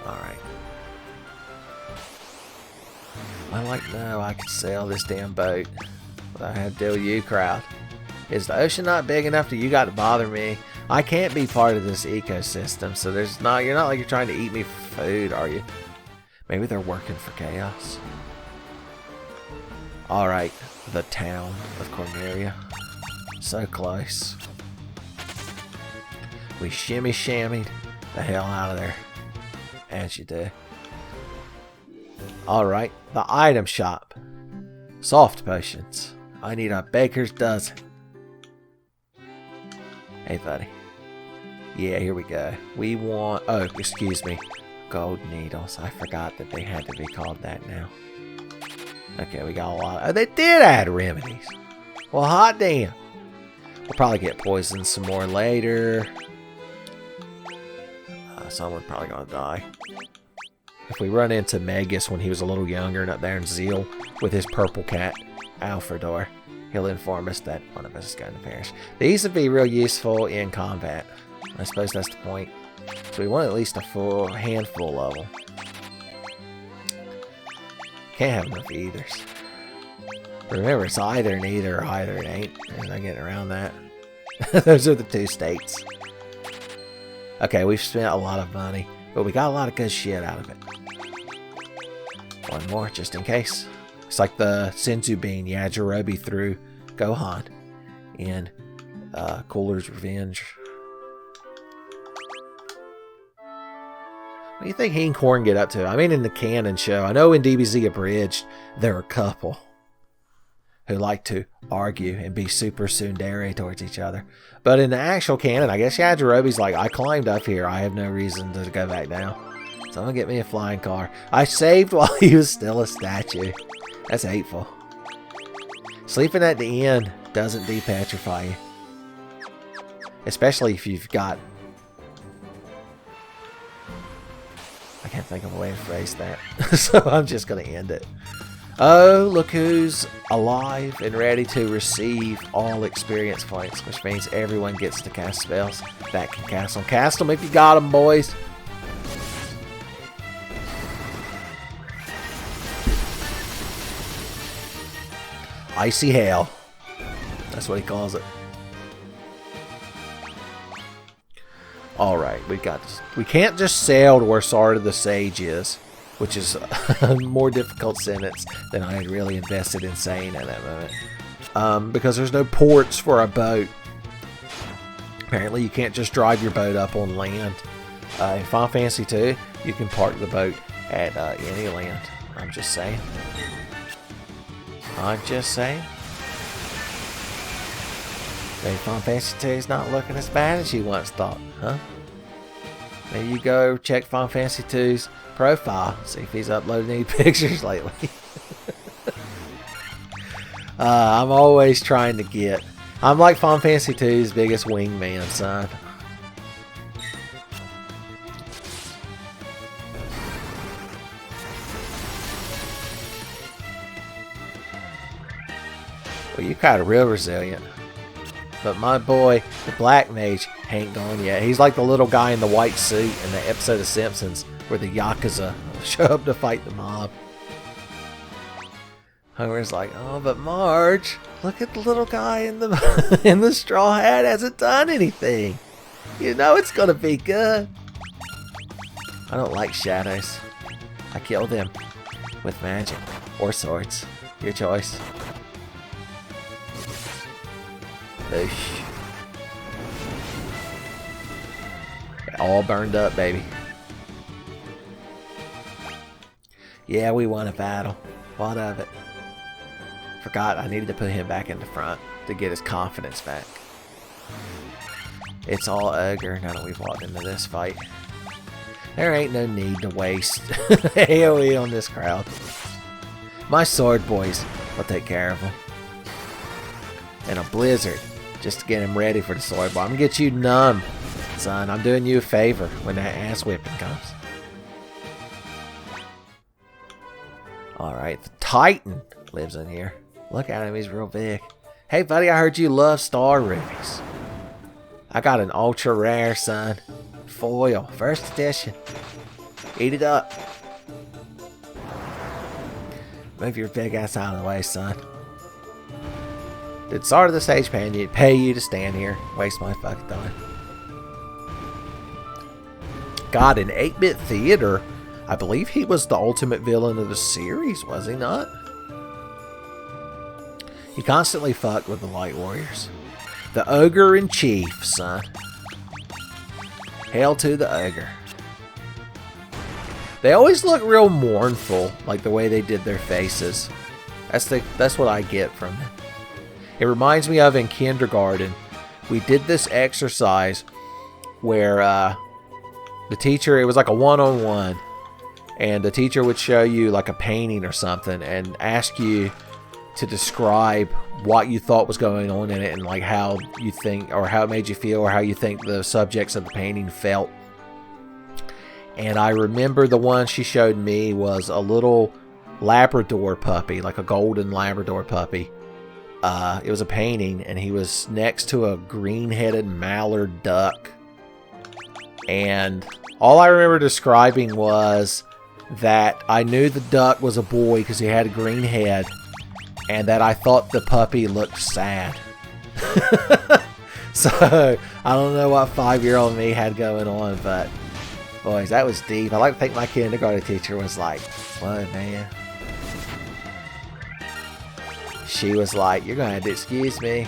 Alright. I'm like, no, I could sail this damn boat. But I have to deal with you, crowd. Is the ocean not big enough that you got to bother me? I can't be part of this ecosystem, so there's not... You're not like you're trying to eat me for food, are you? Maybe they're working for chaos. Alright, the town of Corneria. So close. We shimmy-shammied the hell out of there. As you do. Alright, the item shop. Soft potions. I need a baker's dozen. Hey, buddy. Yeah, here we go. We want... Oh, excuse me. Gold needles. I forgot that they had to be called that now. Okay, we got a lot. Oh, they did add remedies. Well, hot damn. We'll probably get poisoned some more later. Someone's probably gonna die. If we run into Magus when he was a little younger and up there in Zeal with his purple cat, Alfredor, he'll inform us that one of us is going to perish. These would be real useful in combat. I suppose that's the point. So we want at least a full handful of them. Can't have enough eithers. Remember, it's either and either or either it ain't. There's no getting around that. Those are the two states. Okay, we've spent a lot of money, but we got a lot of good shit out of it. One more, just in case. It's like the Senzu Bean Yajirobe through Gohan in Cooler's Revenge. What do you think he and Korn get up to? I mean, in the canon show, I know in DBZ Abridged, they're a couple who like to argue and be super tsundere towards each other. But in the actual canon, I guess Yajirobe's like, I climbed up here. I have no reason to go back down. So I'm gonna get me a flying car. I saved while he was still a statue. That's hateful. Sleeping at the inn doesn't depetrify you. Especially if you've got... I can't think of a way to phrase that. So I'm just gonna end it. Oh, look who's alive and ready to receive all experience points, which means everyone gets to cast spells that can cast them. Cast them if you got them, boys. Icy Hail. That's what he calls it. Alright, we can't just sail to where Sarda the Sage is, which is a more difficult sentence than I had really invested in saying at that moment. Because there's no ports for a boat. Apparently you can't just drive your boat up on land. In Final Fantasy 2, you can park the boat at any land. I'm just saying. I'm just saying. Maybe Final Fantasy 2 is not looking as bad as you once thought, huh? Maybe you go check Final Fantasy 2's profile, see if he's uploaded any pictures lately. I'm always trying to get... I'm like Final Fantasy 2's biggest wingman, son. Well, you kind of real resilient. But my boy, the Black Mage, ain't gone yet. He's like the little guy in the white suit in the episode of Simpsons where the Yakuza show up to fight the mob. Homer's like, oh, but Marge, look at the little guy in the in the straw hat. Hasn't done anything. You know it's gonna be good. I don't like shadows. I kill them with magic or swords. Your choice. Oosh. All burned up, baby. Yeah, we won a battle. What of it? Forgot I needed to put him back in the front to get his confidence back. It's all ogre now that we've walked into this fight. There ain't no need to waste AoE on this crowd. My sword boys will take care of him. And a blizzard just to get him ready for the sword ball. I'm gonna get you numb, son. I'm doing you a favor when that ass whipping comes. Alright, the Titan lives in here. Look at him, he's real big. Hey buddy, I heard you love star rubies. I got an ultra rare, son. Foil, first edition. Eat it up. Move your big ass out of the way, son. Did Sarda the Sage pay you to stand here? Waste my fucking time. God, in 8-bit theater, I believe he was the ultimate villain of the series, was he not? He constantly fucked with the Light Warriors. The Ogre in Chief, son. Hail to the Ogre. They always look real mournful, like the way they did their faces. That's what I get from them. It reminds me of in kindergarten, we did this exercise where the teacher, it was like a one-on-one, and the teacher would show you like a painting or something and ask you to describe what you thought was going on in it and like how you think, or how it made you feel, or how you think the subjects of the painting felt. And I remember the one she showed me was a little Labrador puppy, like a golden Labrador puppy. It was a painting, and he was next to a green-headed mallard duck. And all I remember describing was that I knew the duck was a boy because he had a green head, and that I thought the puppy looked sad. So, I don't know what 5-year-old me had going on, but boys, that was deep. I like to think my kindergarten teacher was like, "What, man?" She was like, "You're going to have to excuse me."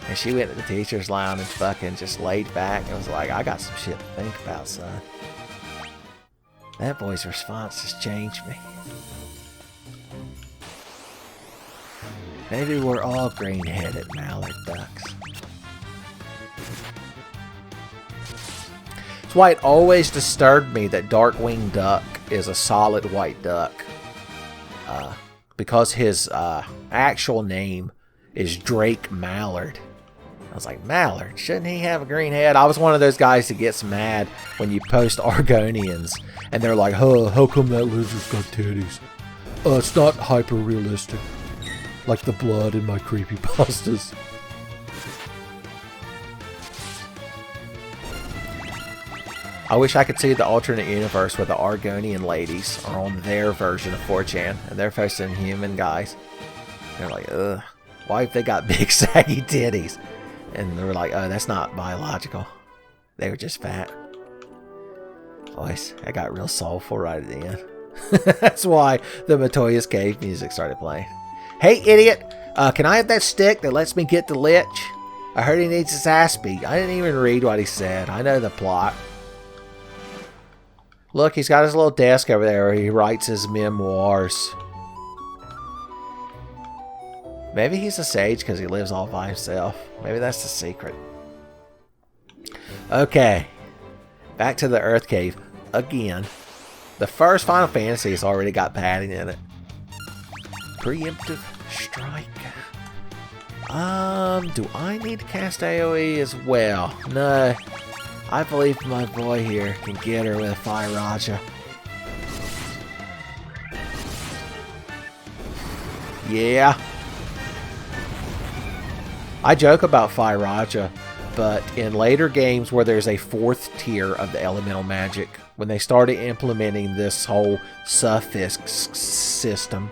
And she went to the teacher's lounge and fucking just laid back and was like, "I got some shit to think about, son." That boy's response just changed me. Maybe we're all green-headed mallard ducks. That's why it always disturbed me that Darkwing Duck is a solid white duck. Because his actual name is Drake Mallard. I was like, Mallard, shouldn't he have a green head? I was one of those guys that gets mad when you post Argonians and they're like, "Huh, how come that lizard's got titties?" It's not hyper realistic, like the blood in my creepypastas. I wish I could see the alternate universe where the Argonian ladies are on their version of 4chan and they're posting human guys. They're like, ugh, why have they got big saggy titties? And they were like, oh, that's not biological. They were just fat. Voice, I got real soulful right at the end. That's why the Matoya's Cave music started playing. Hey, idiot! Can I have that stick that lets me get the Lich? I heard he needs his ass beat. I didn't even read what he said. I know the plot. Look, he's got his little desk over there where he writes his memoirs. Maybe he's a sage because he lives all by himself. Maybe that's the secret. Okay. Back to the Earth Cave again. The first Final Fantasy has already got padding in it. Pre-Emptive strike. Do I need to cast AoE as well? No. I believe my boy here can get her with a Fire Raja. Yeah. I joke about Fire Raja, but in later games where there's a 4th tier of the elemental magic, when they started implementing this whole suffix system,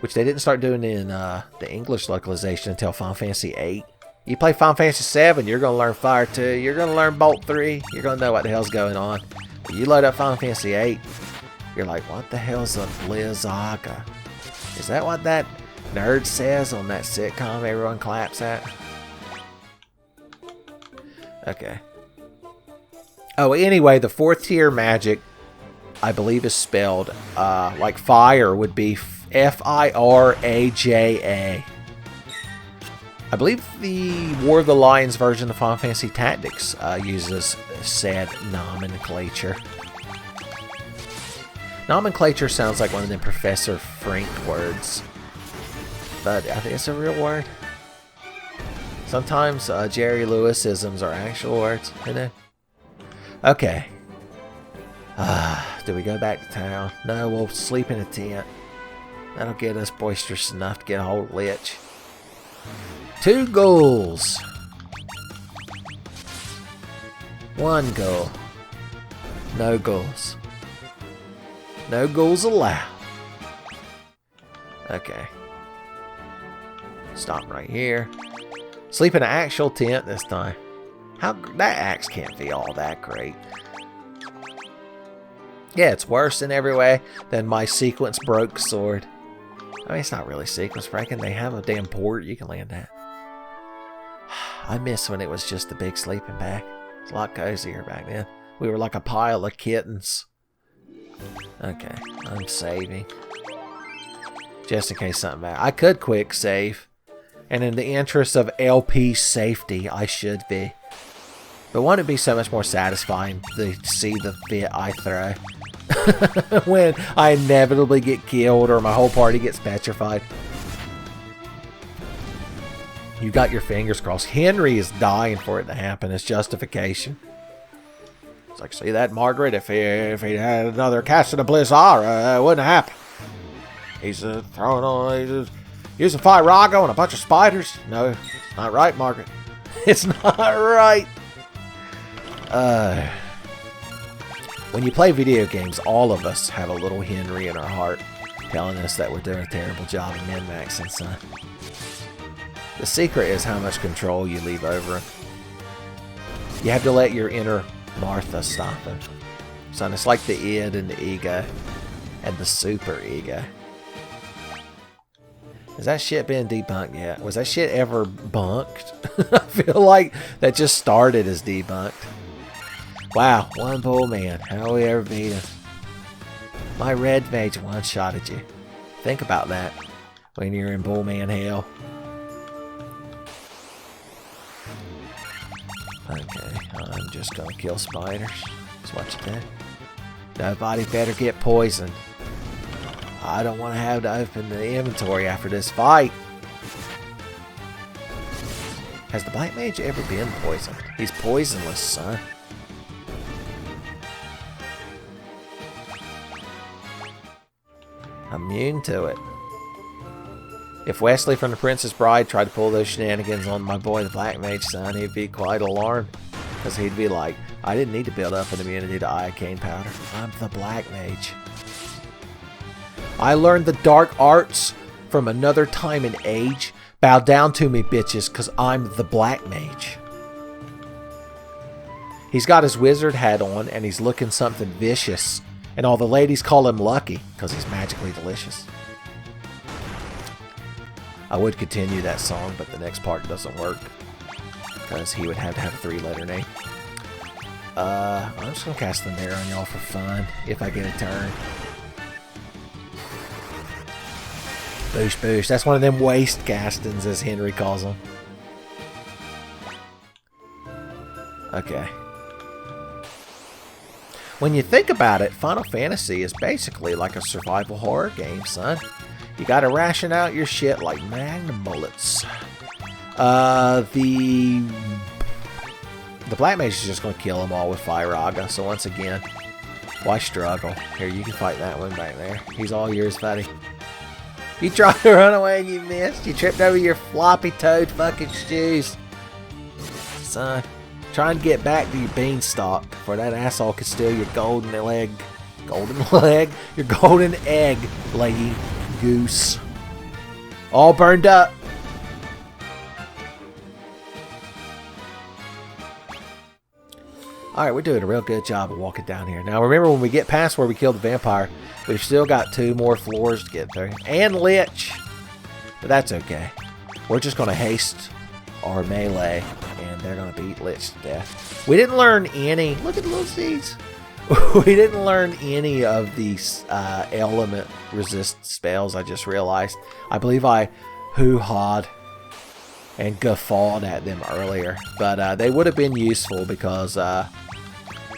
which they didn't start doing in the English localization until Final Fantasy VIII. You play Final Fantasy VII, you're going to learn Fire 2, you're going to learn Bolt 3, you're going to know what the hell's going on. But you load up Final Fantasy VIII, you're like, what the hell's a Blizzaga? Is that what that nerd says on that sitcom everyone claps at? Okay. Oh, anyway, the 4th tier magic, I believe is spelled, like fire would be F-I-R-A-J-A. I believe the War of the Lions version of Final Fantasy Tactics uses said nomenclature. Nomenclature sounds like one of them Professor Frink words, but I think it's a real word. Sometimes Jerry Lewisisms are actual words, you know? Okay. Do we go back to town? No, we'll sleep in a tent. That'll get us boisterous enough to get a hold of Lich. 2 goals. 1 goal. No goals. No goals allowed. Okay. Stop right here. Sleep in an actual tent this time. That axe can't be all that great. Yeah, it's worse in every way than my sequence broke sword. I mean, it's not really sequence breaking. They have a damn port you can land at. I miss when it was just the big sleeping bag. It was a lot cozier back then. We were like a pile of kittens. Okay, I'm saving. Just in case something bad. I could quick save. And in the interest of LP safety, I should be. But wouldn't it be so much more satisfying to see the fit I throw? When I inevitably get killed or my whole party gets petrified. You got your fingers crossed. Henry is dying for it to happen as justification. It's like, see that, Margaret? If he had another cast of the Blizzara, it wouldn't happen. He's throwing on, he's using Firago and a bunch of spiders. No, it's not right, Margaret. It's not right. When you play video games, all of us have a little Henry in our heart telling us that we're doing a terrible job of min-maxing, son. The secret is how much control you leave over him. You have to let your inner Martha stop him. Son, it's like the id and the ego and the super ego. Has that shit been debunked yet? Was that shit ever bunked? I feel like that just started as debunked. Wow, one bull man. How we ever beat him? My red mage one-shotted you. Think about that when you're in bull man hell. Okay, I'm just gonna kill spiders. That's what you did. Nobody better get poisoned. I don't want to have to open the inventory after this fight. Has the Black Mage ever been poisoned? He's poisonless, son. Immune to it. If Wesley from The Princess Bride tried to pull those shenanigans on my boy the Black Mage, son, he'd be quite alarmed. Because he'd be like, I didn't need to build up an immunity to Iocane powder. I'm the Black Mage. I learned the dark arts from another time and age. Bow down to me, bitches, because I'm the Black Mage. He's got his wizard hat on, and he's looking something vicious. And all the ladies call him Lucky, because he's magically delicious. I would continue that song, but the next part doesn't work. Because he would have to have a 3-letter name. I'm just going to cast the Nair on y'all for fun, if I get a turn. Boosh, boosh. That's one of them waste castings, as Henry calls them. Okay. When you think about it, Final Fantasy is basically like a survival horror game, son. You gotta ration out your shit like magnum bullets. The Black Mage is just gonna kill them all with Firaga. So once again, why struggle? Here, you can fight that one back there. He's all yours, buddy. You tried to run away and you missed. You tripped over your floppy-toed fucking shoes. Son, try and get back to your beanstalk before that asshole could steal your golden leg. Golden leg? Your golden egg, laying goose. All burned up. Alright, we're doing a real good job of walking down here. Now remember, when we get past where we killed the vampire, we've still got 2 more floors to get through. And Lich! But that's okay. We're just going to haste our melee, and they're going to beat Lich to death. We didn't learn any... Look at the little seeds! We didn't learn any of these element resist spells, I just realized. I believe I hoo-hawed and guffawed at them earlier. But they would have been useful because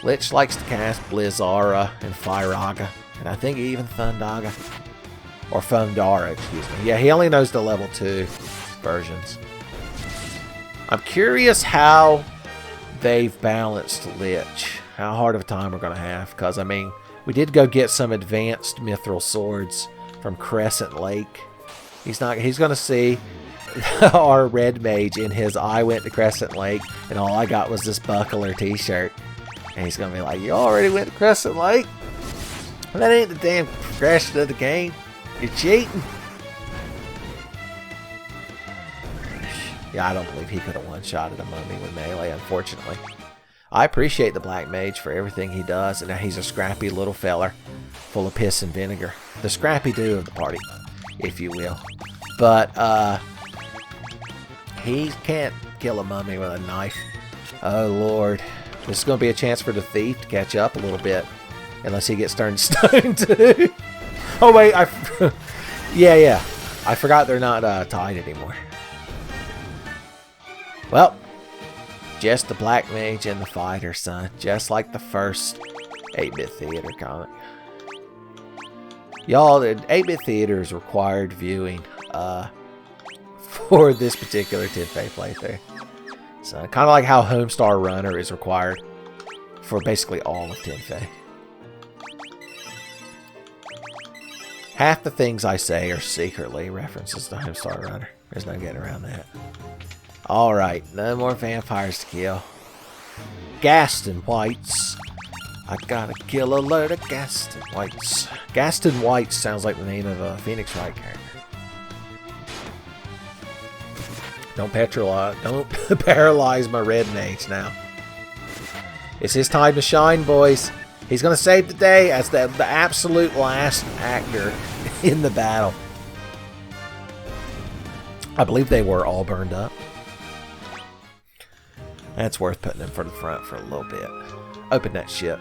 Lich likes to cast Blizzara and Firaga. And I think even Thundaga. Or Thundara, excuse me. Yeah, he only knows the level 2 versions. I'm curious how they've balanced Lich. How hard of a time we're going to have. Because, I mean, we did go get some advanced mithril swords from Crescent Lake. He's going to see our red mage in his I went to Crescent Lake and all I got was this buckler t-shirt. And he's going to be like, you already went to Crescent Lake? Well, that ain't the damn progression of the game. You're cheating. Yeah, I don't believe he could have one-shotted a mummy with melee, unfortunately. I appreciate the Black Mage for everything he does, and now he's a scrappy little feller full of piss and vinegar. The Scrappy-Doo of the party, if you will. But, he can't kill a mummy with a knife. Oh, Lord. This is going to be a chance for the thief to catch up a little bit. Unless he gets turned stone too. Oh wait, yeah. I forgot they're not tied anymore. Well, just the Black Mage and the Fighter, son. Just like the first 8-bit theater comic. Y'all, the 8-bit theater is required viewing for this particular Tenfey playthrough. So, kind of like how Homestar Runner is required for basically all of Tenfey. Half the things I say are secretly references to Homestar Runner. There's no getting around that. Alright, no more vampires to kill. Gaston Whites. I gotta kill a load of Gaston Whites. Gaston Whites sounds like the name of a Phoenix Wright character. Don't paralyze my red mage now. It's his time to shine, boys. He's gonna save the day as the absolute last actor in the battle. I believe they were all burned up. That's worth putting them for the front for a little bit. Open that ship.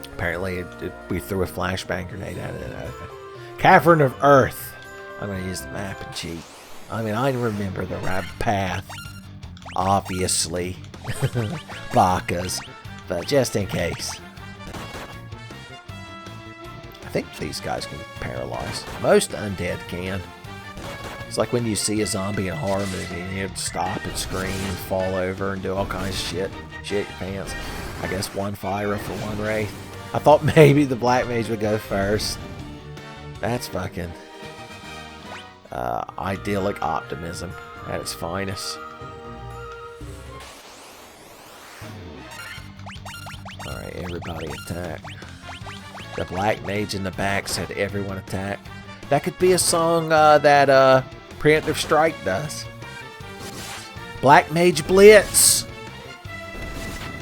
Apparently, we threw a flashbang grenade at it and it opened. Cavern of Earth. I'm going to use the map and cheat. I mean, I remember the right path. Obviously. Bacchus. But just in case. I think these guys can paralyze. Most undead can. It's like when you see a zombie in a horror movie and you have to stop and scream and fall over and do all kinds of shit. Shit your pants. I guess one fire for one wraith. I thought maybe the Black Mage would go first. That's fucking idyllic optimism at its finest. Alright, everybody attack. The Black Mage in the back said everyone attack. That could be a song that Pre-Emptive Strike does. Black Mage Blitz!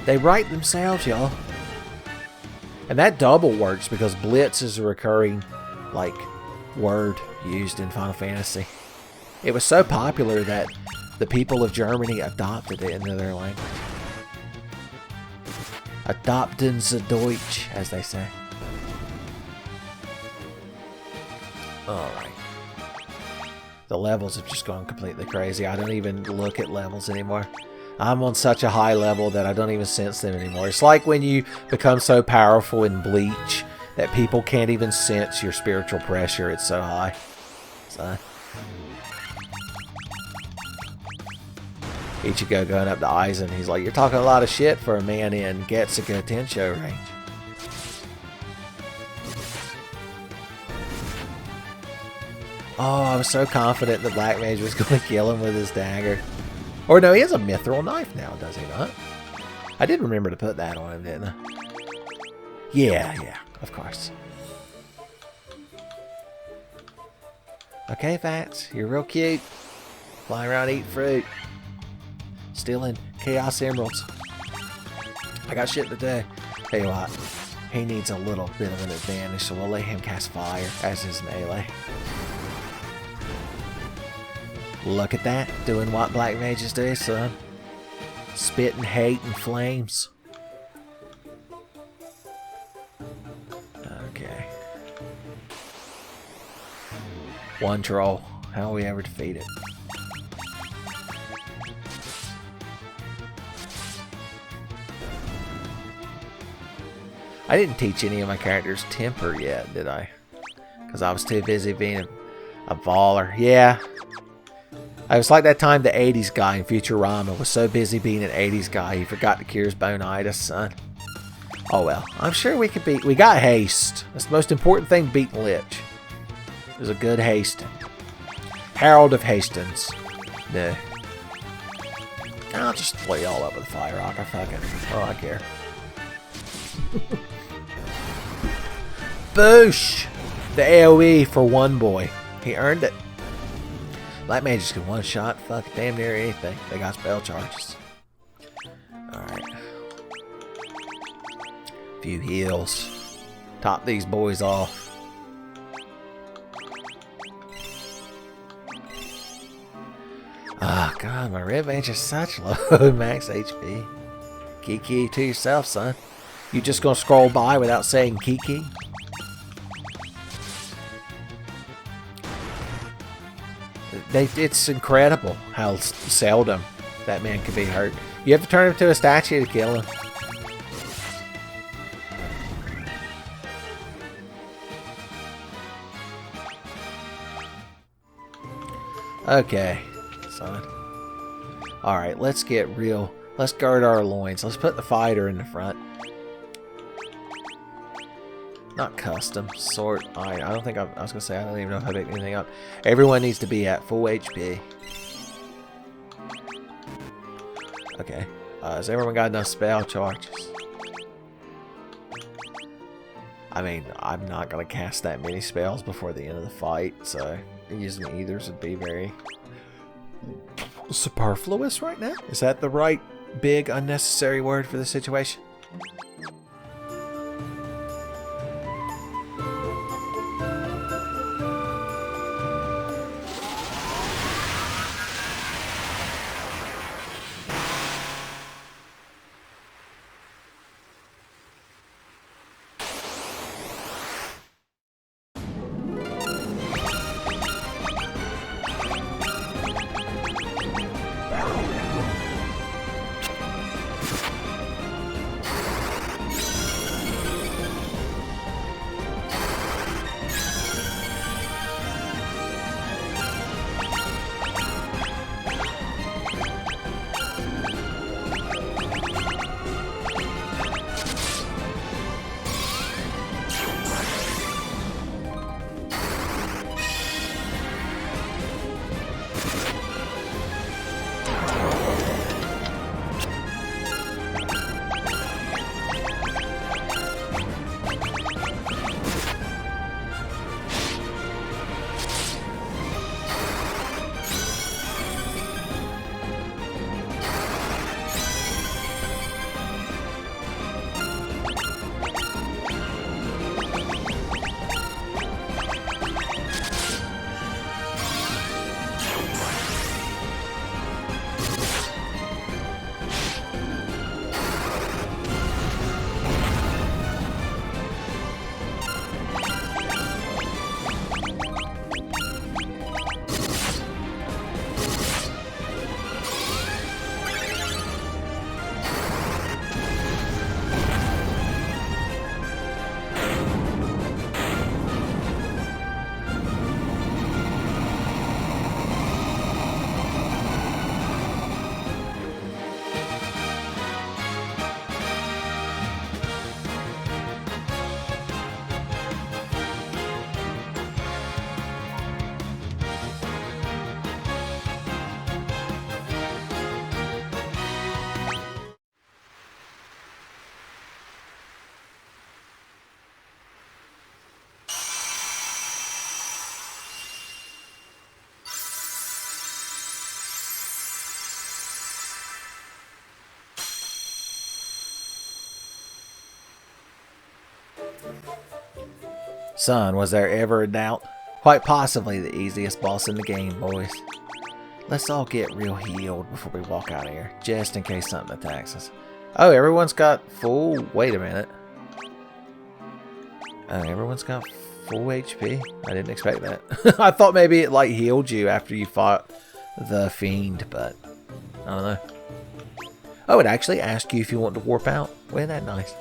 They write themselves, y'all. And that double works because Blitz is a recurring, like, word used in Final Fantasy. It was so popular that the people of Germany adopted it into their language. Adopten the Deutsch, as they say. Alright. The levels have just gone completely crazy. I don't even look at levels anymore. I'm on such a high level that I don't even sense them anymore. It's like when you become so powerful in Bleach that people can't even sense your spiritual pressure. It's so high. So. Ichigo going up to Aizen. He's like, you're talking a lot of shit for a man in Getsuga Tensho range. Oh, I was so confident the Black Mage was going to kill him with his dagger. Or no, he has a mithril knife now, does he not? I did remember to put that on him, didn't I? Yeah, of course. Okay, Vats, you're real cute. Fly around eating fruit. Stealing Chaos Emeralds. I got shit to do. Tell you what, he needs a little bit of an advantage, so we'll let him cast fire as his melee. Look at that, doing what Black Mages do, son. Spitting hate and flames. Okay. One troll. How will we ever defeat it? I didn't teach any of my characters temper yet, did I? Because I was too busy being a baller. Yeah. I was like that time the 80s guy in Futurama was so busy being an 80s guy he forgot to cure his bonitis, son. Oh well, I'm sure we could beat. We got haste. That's the most important thing, beating Lich. It was a good haste. Herald of Hastings. No. I'll just play all up with the fire rock. I fucking. Oh, I care. Boosh! The AoE for one boy. He earned it. Black Mages can one shot fuck damn near anything. They got spell charges. Alright. Few heals. Top these boys off. Ah, God, my red mage is such low max HP. Kiki to yourself, son. You just gonna scroll by without saying Kiki? It's incredible how seldom that man can be hurt. You have to turn him to a statue to kill him. Okay, son. Alright, let's get real. Let's guard our loins. Let's put the fighter in the front. Not custom. Sort. Alright, I don't think I was going to say, I don't even know how to pick anything up. Everyone needs to be at full HP. Okay. Has everyone got enough spell charges? I mean, I'm not going to cast that many spells before the end of the fight, so using ethers would be very superfluous right now. Is that the right big unnecessary word for the situation? Son, was there ever a doubt? Quite possibly the easiest boss in the game, boys. Let's all get real healed before we walk out of here, just in case something attacks us. Oh, everyone's got full... Wait a minute. Everyone's got full HP? I didn't expect that. I thought maybe it, like, healed you after you fought the fiend, but... I don't know. Oh, it actually asked you if you want to warp out. Wasn't that nice?